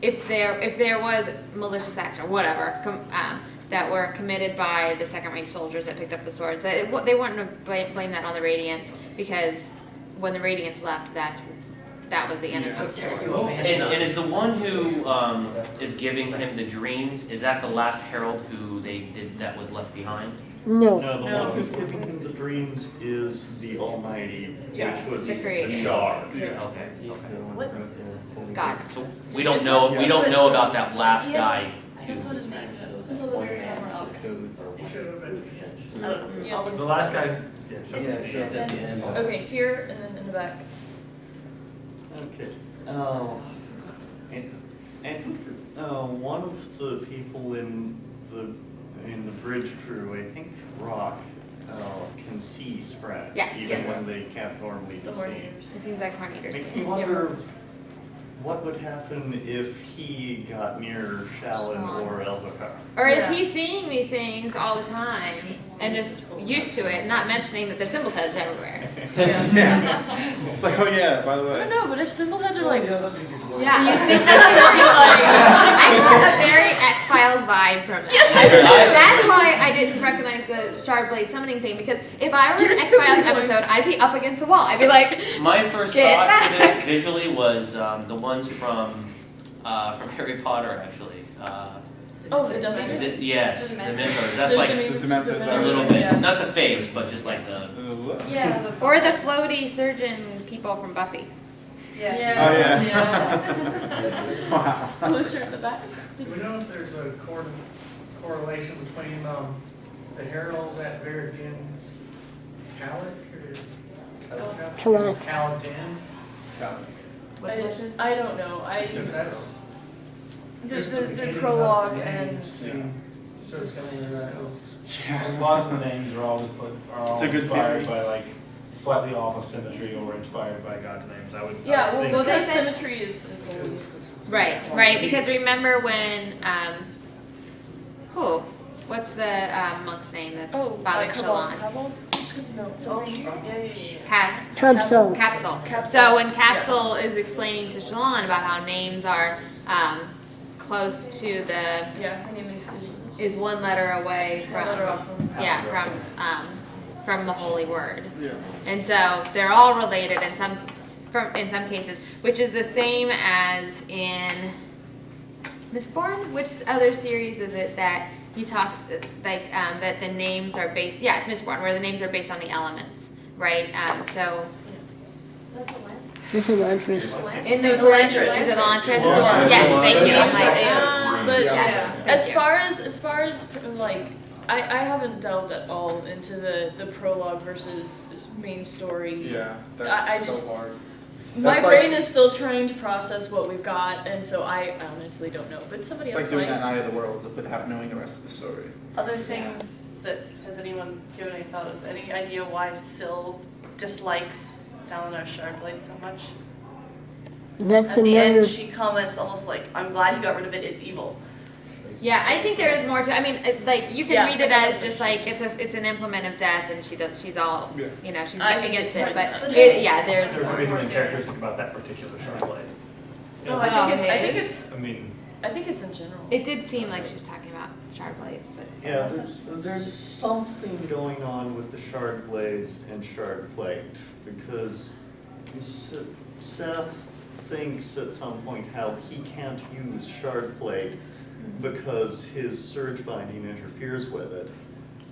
if there was malicious acts or whatever that were committed by the second-rank soldiers that picked up the swords, they wouldn't have blamed that on the Radiants, because when the Radiants left, that was the end of the story. And is the one who is giving him the dreams, is that the last herald who they did that was left behind? No. No, the one who's giving him the dreams is the Almighty, which was the Creator. Shard. Okay. God. So we don't know about that last guy. The last guy. Okay, here and then in the back. Okay. And I think one of the people in the bridge crew, I think Rock, can see spread, even when they can't normally be seen. It seems like Horn Eaters. Makes me wonder what would happen if he got near Shannan or Elvikar. Or is he seeing these things all the time and just used to it, not mentioning that there's symbol heads everywhere? Yeah. It's like, oh yeah, by the I way. don't know, but if symbol heads are like, Yeah. you think that's gonna be like, I got a very X-Files vibe from that. That's why I didn't recognize the Shard Blade summoning thing, because if I were in an X-Files episode, I'd be up against the wall. I'd be like, My first Get thought back. for this visually was the ones from Harry Potter, actually. oh, the Dementors. Yes, the Mentors. That's The like Dementors a little bit, yeah. not the face, but just like the. Yeah. or the floaty surgeon people from Buffy. Wow. Closer at the back. Do we know if there's a correlation between the herald at very beginning, Kalak. Caladan? I don't know. Because that's The prologue and. so similar to Yeah. A lot of the names are always It's a good inspired theory. by like slightly off of symmetry or inspired by God's names. I would think. well, they because said- symmetry is holy. Right. Because remember when what's the monk's name that's bothering Shallan? No, Capsule. Capsule. So when Capsule is explaining to Shallan about how names are close to the her name is one letter away from letter off from the holy word. Yeah. And so they're all related in some cases, which is the same as in Mistborn. Which other series is it that he talks like that the names are based? Yeah, it's Mistborn, where the names are based on the elements, right? So. It's Elantris. In the Elantris. Is it Elantris? Elantris. Yes, thank you. I'm like, But yes, as far as like, I haven't delved at all into the prologue versus main story. Yeah, I that's just, so hard. My That's brain like- is still trying to process what we've got, and so I honestly don't know. But somebody It's else like doing might. that in Eye of the World without knowing the rest of the story. Other things that, has anyone given any thought, is any idea why Syl dislikes Dalinar Shardblade so much? That's At the another. end, she comments almost like, I'm glad you got rid of it, it's evil. Yeah, I think there is more to. I mean, like you can Yeah, read it I think as that's just like it's an implement of death, and she's all she's I think against it's it. right. But there's There's more. something characteristic about that particular Shardblade. No, I think it's in general. It did seem like she was talking about shard blades, but. Yeah, there's something going on with the shard blades and shard plate, because Seth thinks at some point how he can't use shard plate because his surge binding interferes with it.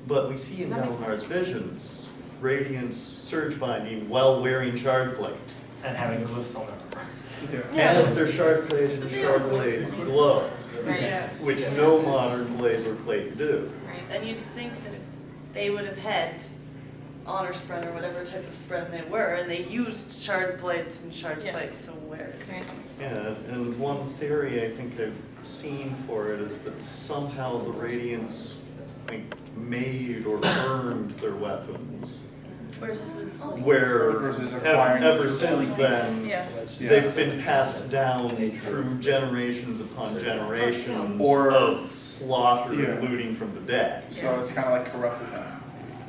But we see in Delamar's visions, Radiant's surge binding while wearing shard plate. And having glowstone. And their shard plate and shard blades glow, which no modern blades or plate do. Right, and you'd think that if they would have had honor spren or whatever type of spren they were, and they used shard blades and shard plates, so where is it? Yeah, and one theory I think I've seen for it is that somehow the Radiants made or burned their weapons. Whereas this is Where ever since then, they've been passed down through generations upon generations of slaughter and looting from the dead. So it's kind of like corrupted them.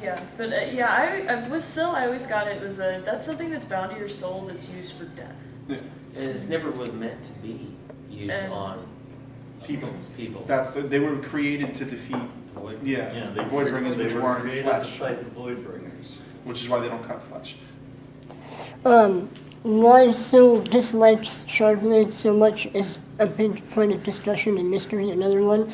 Yeah, but I with Syl, I always got it was that's something that's bound to your soul that's used for death. And it's never was meant to be used on people. They were created to defeat. The Voidbringers, which weren't created flesh. to fight the Voidbringers. Which is why they don't cut flesh. Why Syl dislikes shard blades so much is a big point of discussion in Mystery, another one.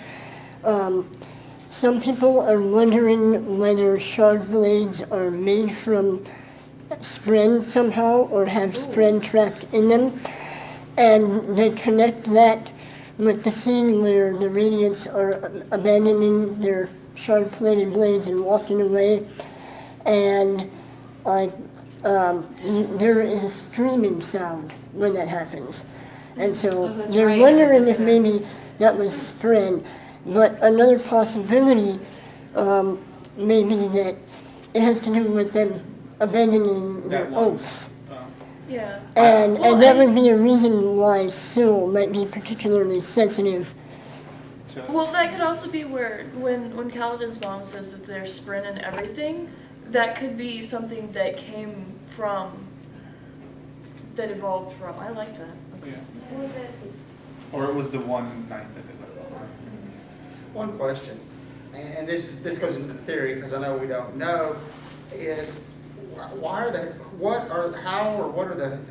Some people are wondering whether shard blades are made from spren somehow or have spren trapped in them. And they connect that with the scene where the Radiants are abandoning their shard-plated blades and walking away. And there is a screaming sound when that happens. And so they're wondering if maybe that was spren. But another possibility may be that it has to do with them abandoning their oaths. Yeah. And that would be a reason why Syl might be particularly sensitive. Well, that could also be where when Kaladin's mom says that there's spren in everything, that could be something that came from, that evolved from. I like that. Yeah. Or it was the one night that they left behind. One question, and this goes into the theory because I know we don't know, is what are the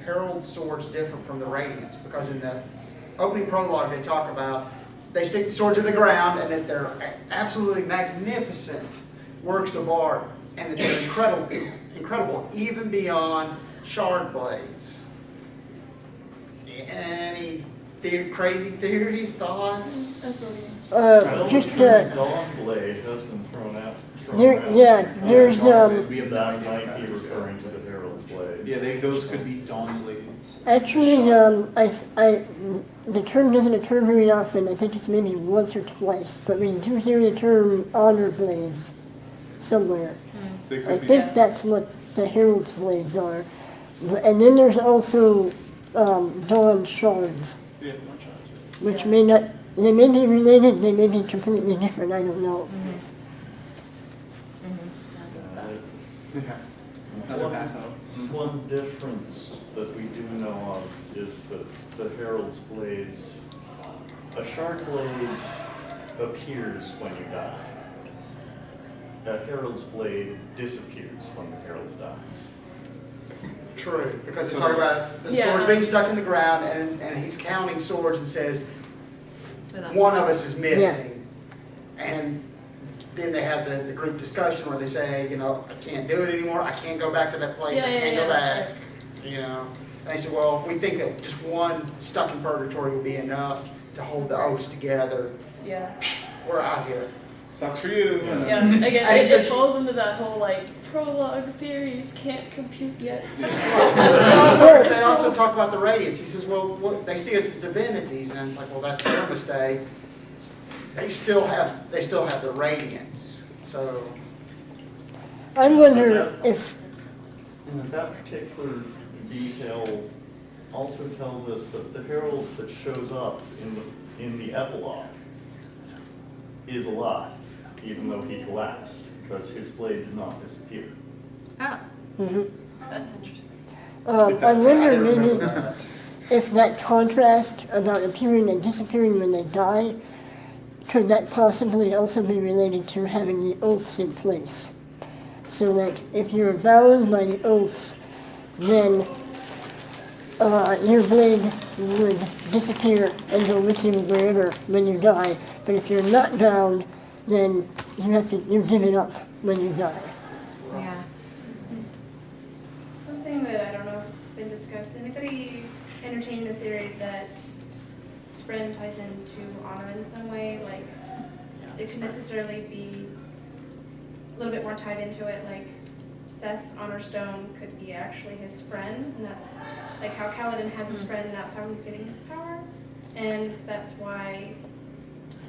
Herald swords different from the Radiants? Because in the opening prologue they talk about they stick the sword to the ground and that they're absolutely magnificent works of art and that they're incredible even beyond shard blades. Any crazy theories, thoughts? Just Dawn blade has been thrown out. there's That might be referring to the Herald's blades. Yeah, those could be Dawn blades. actually, the term doesn't occur very often. I think it's maybe once or twice, but we do hear the term honor blades somewhere. I think that's what the Herald's blades are. And then there's also Dawn shards, which may not. They may be related, they may be completely different, I don't know. One difference that we do know of is that the Herald's blades, a shard blade appears when you die. A Herald's blade disappears when the Herald dies. True, because they talk about the swords being stuck in the ground and he's counting swords and says, one of us is missing. And then they have the group discussion where they say, I can't do it anymore. I can't go back to that place. I can't go back. And they say, well, we think that just one stuck in purgatory will be enough to hold the oaths together. Yeah. We're out here. Sucks for you. Yeah. Again, it falls into that whole prologue theories can't compute yet. They also talk about the Radiants. He says, well, they see us as divinities, and it's like, well, that's their mistake. They still have the Radiants. So I wonder if that particular detail also tells us that the Herald that shows up in the epilogue is alive, even though he collapsed, because his blade did not disappear. Oh. Mm-hmm. That's interesting. I wonder maybe if that contrast about appearing and disappearing when they die, could that possibly also be related to having the oaths in place? So that if you're bound by the oaths, then your blade would disappear and go with you wherever when you die. But if you're not bound, then you give it up when you die. Yeah. Something that I don't know if it's been discussed. Anybody entertained the theory that Spren ties into honor in some way? Like, it could necessarily be a little bit more tied into it, like Seth's honor stone could be actually his friend, and that's like how Kaladin has his friend, and that's how he's getting his power, and that's why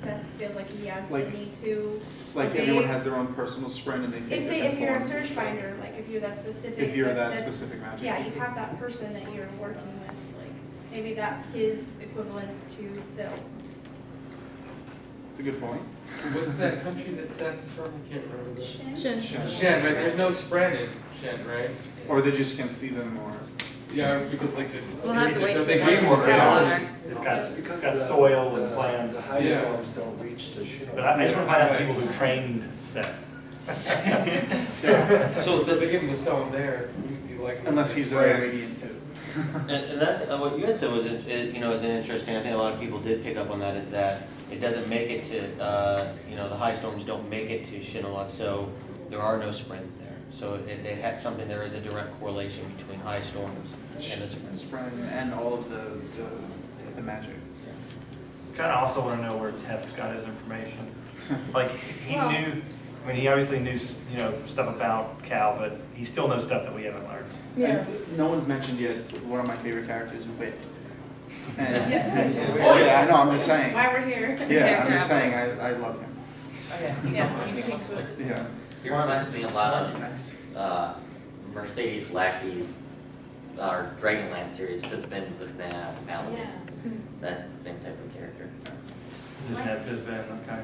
Seth feels like he has the need to. Like obey. everyone has their own personal sprint, and they take different If you're a forms. search finder, like if you're that specific. If you're that that's- specific magic. Yeah, you have that person that you're working with, like maybe that's his equivalent to Syl. It's a good point. What's that country that Seth's from? I can't remember. Shen. Shen, right? There's no Spren in Shen, right? Or they just can't see them, or. Yeah, because like the. We'll have to wait for they that. breathe more Yeah. It's got soil and plants. The high storms don't reach to shit. But I just want to find out the people who trained Seth. So they give him the stone there. You like Unless he's a radiant too. And that's, what you had said was, is an interesting, I think a lot of people did pick up on that, is that it doesn't make it to, the high storms don't make it to Shinola, so there are no springs there. So it had something, there is a direct correlation between high storms and the springs. And all of the magic. Kind of also want to know where Teft got his information. Like, he Well- knew, I mean, he obviously knew, stuff about Cal, but he still knows stuff that we haven't learned. Yeah. And no one's mentioned yet one of my favorite characters, Wit. And, Yes, please. oh yeah, I know, I'm just saying. Why we're here. Yeah, I'm just saying, I love him. Yeah, you think so. Yeah. He reminds me a lot of Mercedes Lackey's Dragonlance series, Fizbin's of Dena, Paladin. Yeah. That same type of character. Does it have Fizbin? Okay.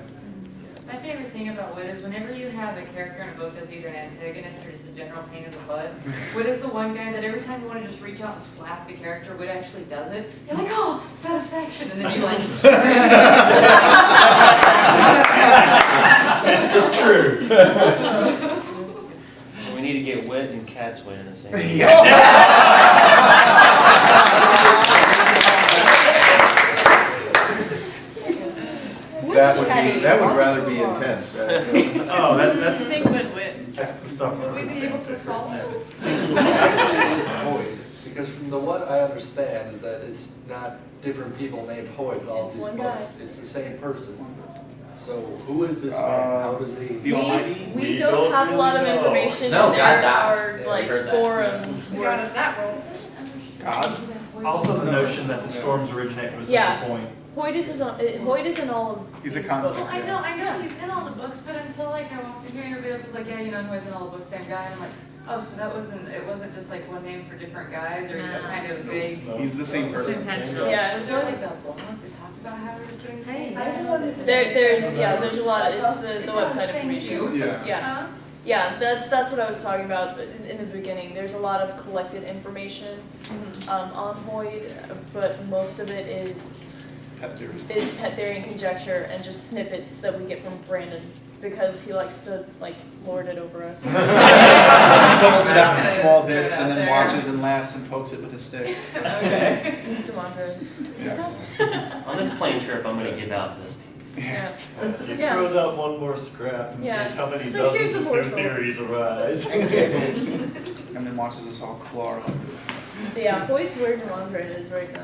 My favorite thing about Wit is whenever you have a character in a book that's either an antagonist or just a general pain in the butt, Wit is the one guy that every time you want to just reach out and slap the character, Wit actually does it. You're like, oh, satisfaction, and then you like. It's true. We need to get Wit and Catsway in the same. That would rather be intense. That's Think would win. that's the stuff. Would we be able to follow? Actually, it's Hoid, because from the what I understand is that it's not different people named Hoid in all It's these one books. guy. It's the same person. So who is this man? How does he? The Almighty? We don't have a lot of really know. information. No, There God are died. like We heard that. forums The where god of that world. God? Also the notion that the storms originate from a Yeah. single point. Hoid is in all of He's a these constant. books. Well, I know he's in all the books, but until like I walked in here and everybody else was like, yeah, Hoid's in all the books, same guy, and I'm like, oh, so it wasn't just like one name for different guys, or No. kind of vague. He's the same It's person. intentional. Yeah, it Was was there really like a blog that talked about how he was doing the Hey, same I thing? there's a lot. It's the website information. Yeah. Yeah. Yeah, that's what I was talking about in the beginning. There's a lot of collected information on Hoid, but most of it is Pet theory. pet theory and conjecture and just snippets that we get from Brandon because he likes to like lord it over us. He pulls it out in small bits and then watches and laughs and pokes it with a stick. Okay. He's Demandre. Yeah. On this plane trip, I'm gonna give out this piece. Yeah. He Yeah. throws out one more scrap and Yeah. sees how many It's like, here's dozens a of new morsel. theories arise. And then watches us all claw like Yeah, Hoid's where Demandre is right now.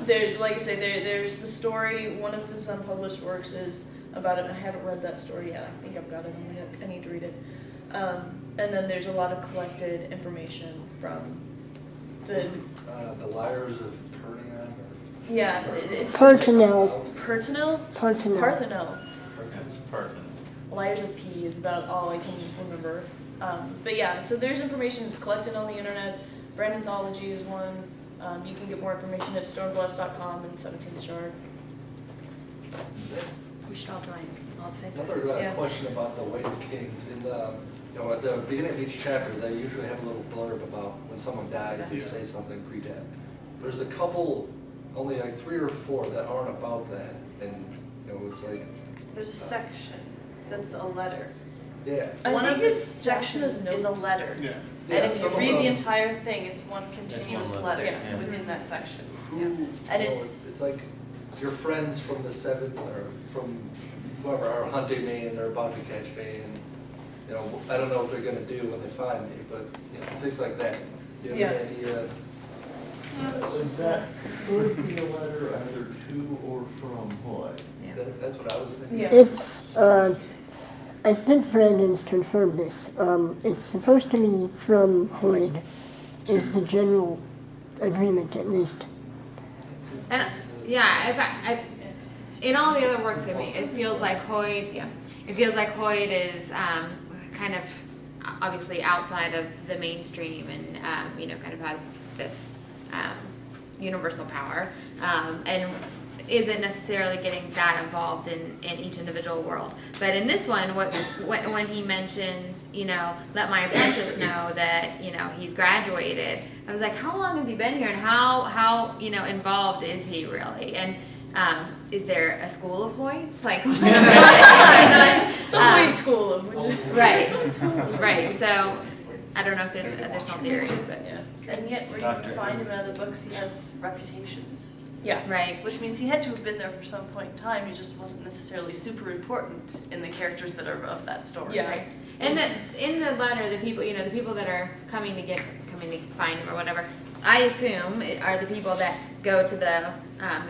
There's, like I say, there's the story. One of his unpublished works is about it. I haven't read that story yet. I think I've got it on my hip. I need to read it. And then there's a lot of collected information from the. The Liars of Pernian? Yeah, it's. Partenel. Partenel? Partenel. Partenel. It's Parton. Liars of P is about all I can remember. But yeah, so there's information that's collected on the internet. Brandonthology is one. You can get more information at stormblast.com and 17th Shard. We should all join all the same. Another question about the Weight of Kings. In the, at the beginning of each chapter, they usually have a little blurb about when someone dies, they say something pre-death. There's a couple, only like 3 or 4 that aren't about that, and it's like. There's a section that's a letter. Yeah. One of the sections is a letter. Yeah. And if you read the them- entire thing, it's one continuous letter Yeah. within that section. Who, And it's like your friends from the 7th or from whoever are hunting me and they're about to catch me, and I don't know what they're gonna do when they find me, but things like that. Do you have any idea? That could be a letter either to or from Hoid. That's what I was thinking. It's, I think Brandon's confirmed this. It's supposed to be from Hoid, is the general agreement at least. And yeah, in all the other works I mean, it feels like Hoid. Yeah, it feels like Hoid is kind of obviously outside of the mainstream, and kind of has this universal power, and isn't necessarily getting that involved in each individual world. But in this one, when he mentions, let my apprentice know that, he's graduated, I was like, how long has he been here, and how involved is he really? And is there a school of Hoids? Like, the Hoid school of right, right. So I don't know if there's additional theories, but yeah. And yet, where you find him in other books, he has reputations. Yeah. Right. Which means he had to have been there for some point in time. He just wasn't necessarily super important in the characters that are of that story. Yeah. Right. And in the letter, the people that are coming to find him or whatever, I assume are the people that go to the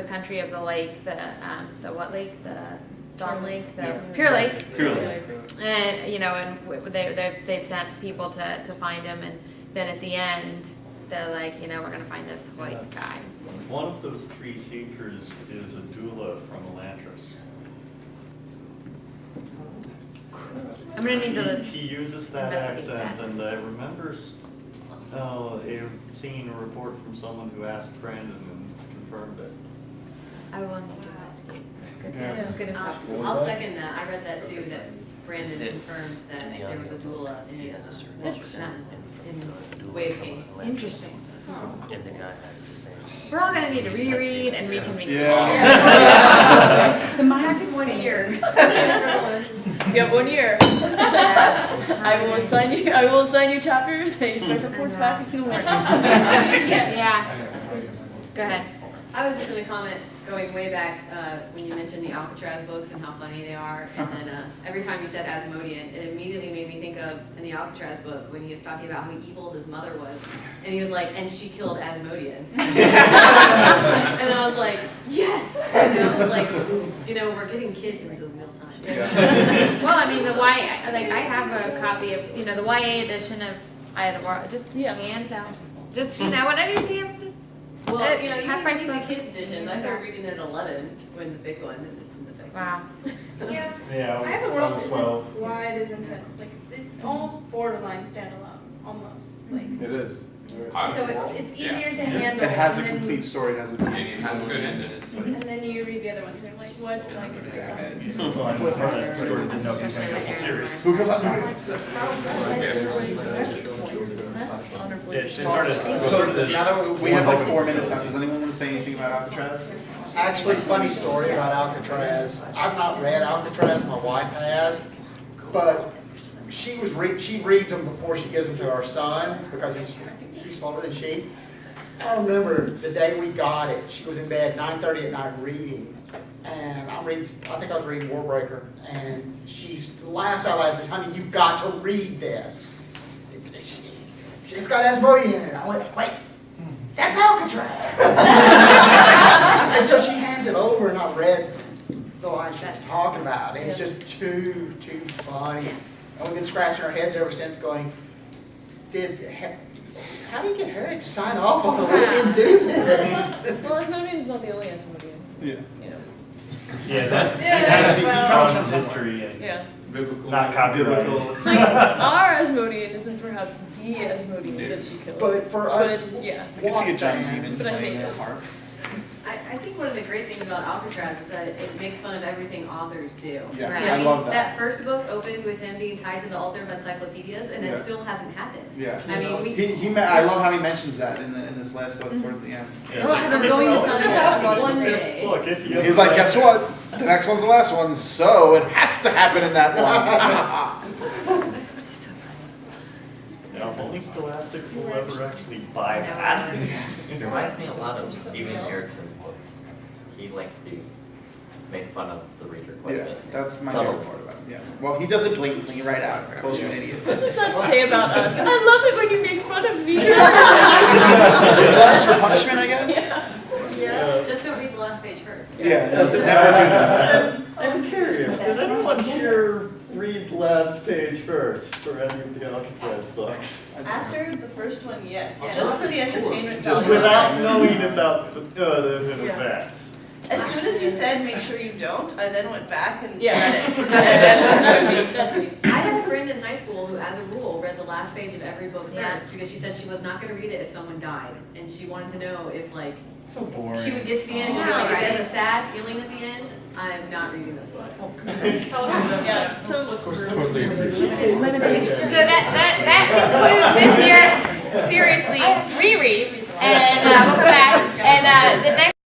country of the lake, the what lake, the Dawn Lake, the Pure Lake. Pure Lake. And they've sent people to find him, and then at the end they're like, we're gonna find this white guy. One of those 3 teachers is a doula from Elantris. I'm gonna need to He uses that investigate accent, that. and I remember seeing a report from someone who asked Brandon and confirmed it. I will need to investigate. That's good. Yeah. That's good info. I'll second that. I read that too, that Brandon confirmed that there was a doula in the in Way of Kings. Interesting. And the guy has the same. We're all gonna need to reread and reconvene. Yeah. The mind's 1 year. You You have 1 year. I will assign you chapters and expect reports back in the morning. Yeah. Go ahead. I was just going to comment, going way back, when you mentioned the Alcatraz books and how funny they are, and then every time you said Asimodean, it immediately made me think of, in the Alcatraz book, when he was talking about how evil his mother was, and he was like, and she killed Asimodean. And I was like, yes! We're getting kids into the meal time. Well, I mean, I have a copy of, the YA edition of Eye of the World, just hand down. Just, whatever you see, just. Well, you half can price read the books. kids editions. I started reading it at 11 when the big one, and it's in the big Wow. Yeah. Yeah, I have a I world was isn't 12. quite as intense. Like it's almost borderline standalone, almost. Like It is. so it's easier to handle. It has a and then- complete story, it has a beginning, It has a good ending. It's like, And then you read the other ones, and you're like, what? Like it's exhausting. Well, I'm with Ernest, Jordan didn't know he was going to go series. Who goes last So now that we have like 4 minutes left, does anyone want to say anything about Alcatraz? Actually, funny story about Alcatraz. I've not read Alcatraz, my wife has, but she reads them before she gives them to our son because he's slower than she. I remember the day we got it, she was in bed 9:30 at night reading, and I think I was reading Warbreaker, and she laughs out loud and says, honey, you've got to read this. It's got Asimodean in it. I went, wait, that's Alcatraz. And so she hands it over, and I read the line she was talking about. And it's just too funny. And we've been scratching our heads ever since going, how do you get Harry to sign off on the way and do this? Well, Asimodean is not the only Asimodean. Yeah. Yeah, that comes from history and not copyrighted. It's like our Asimodean isn't perhaps the Asimodean that she killed. But for us, yeah. I can see a giant demon But I say playing a yes. harp. I think one of the great things about Alcatraz is that it makes fun of everything authors do. Yeah, I mean, love that. first book opened with him being tied to the altar of encyclopedias, and Yeah. that still hasn't happened. Yeah. I mean, I love how he mentions that in this last book towards the end. Yeah, Well, I'm going to tell you that one day. Look, if you He's like, guess what? The next one's the last one, so it has to happen in that one. Yeah, if only Scholastic will ever actually buy that. It reminds me a lot of Steven Eriksson's books. He likes to make fun of the reader quite a bit. That's my Subtle. favorite part about it. Yeah. Well, he does it blatantly right out. Calls you an idiot. What does that say about us? I love it when you make fun of me. Gloves for punishment, I guess. Yeah, just don't read the last page first. Yeah, never do that. I'm curious, did anyone here read last page first for any of the Alcatraz books? After the first one, yes, just for the entertainment Just value. without knowing about the events. As soon as you said, make sure you don't, I then went back and Yeah. read it. That's me. I had a friend in high school who, as a rule, read the last page of every book Yeah. first because she said she was not going to read it if someone died, and she wanted to know if like So boring. she would get to the end and be Yeah, like, if it right. has a sad feeling at the end, I'm not reading this book. Yeah, so Of course, totally appreciate it. Okay, so that concludes this year seriously reread, and we'll come back and the next.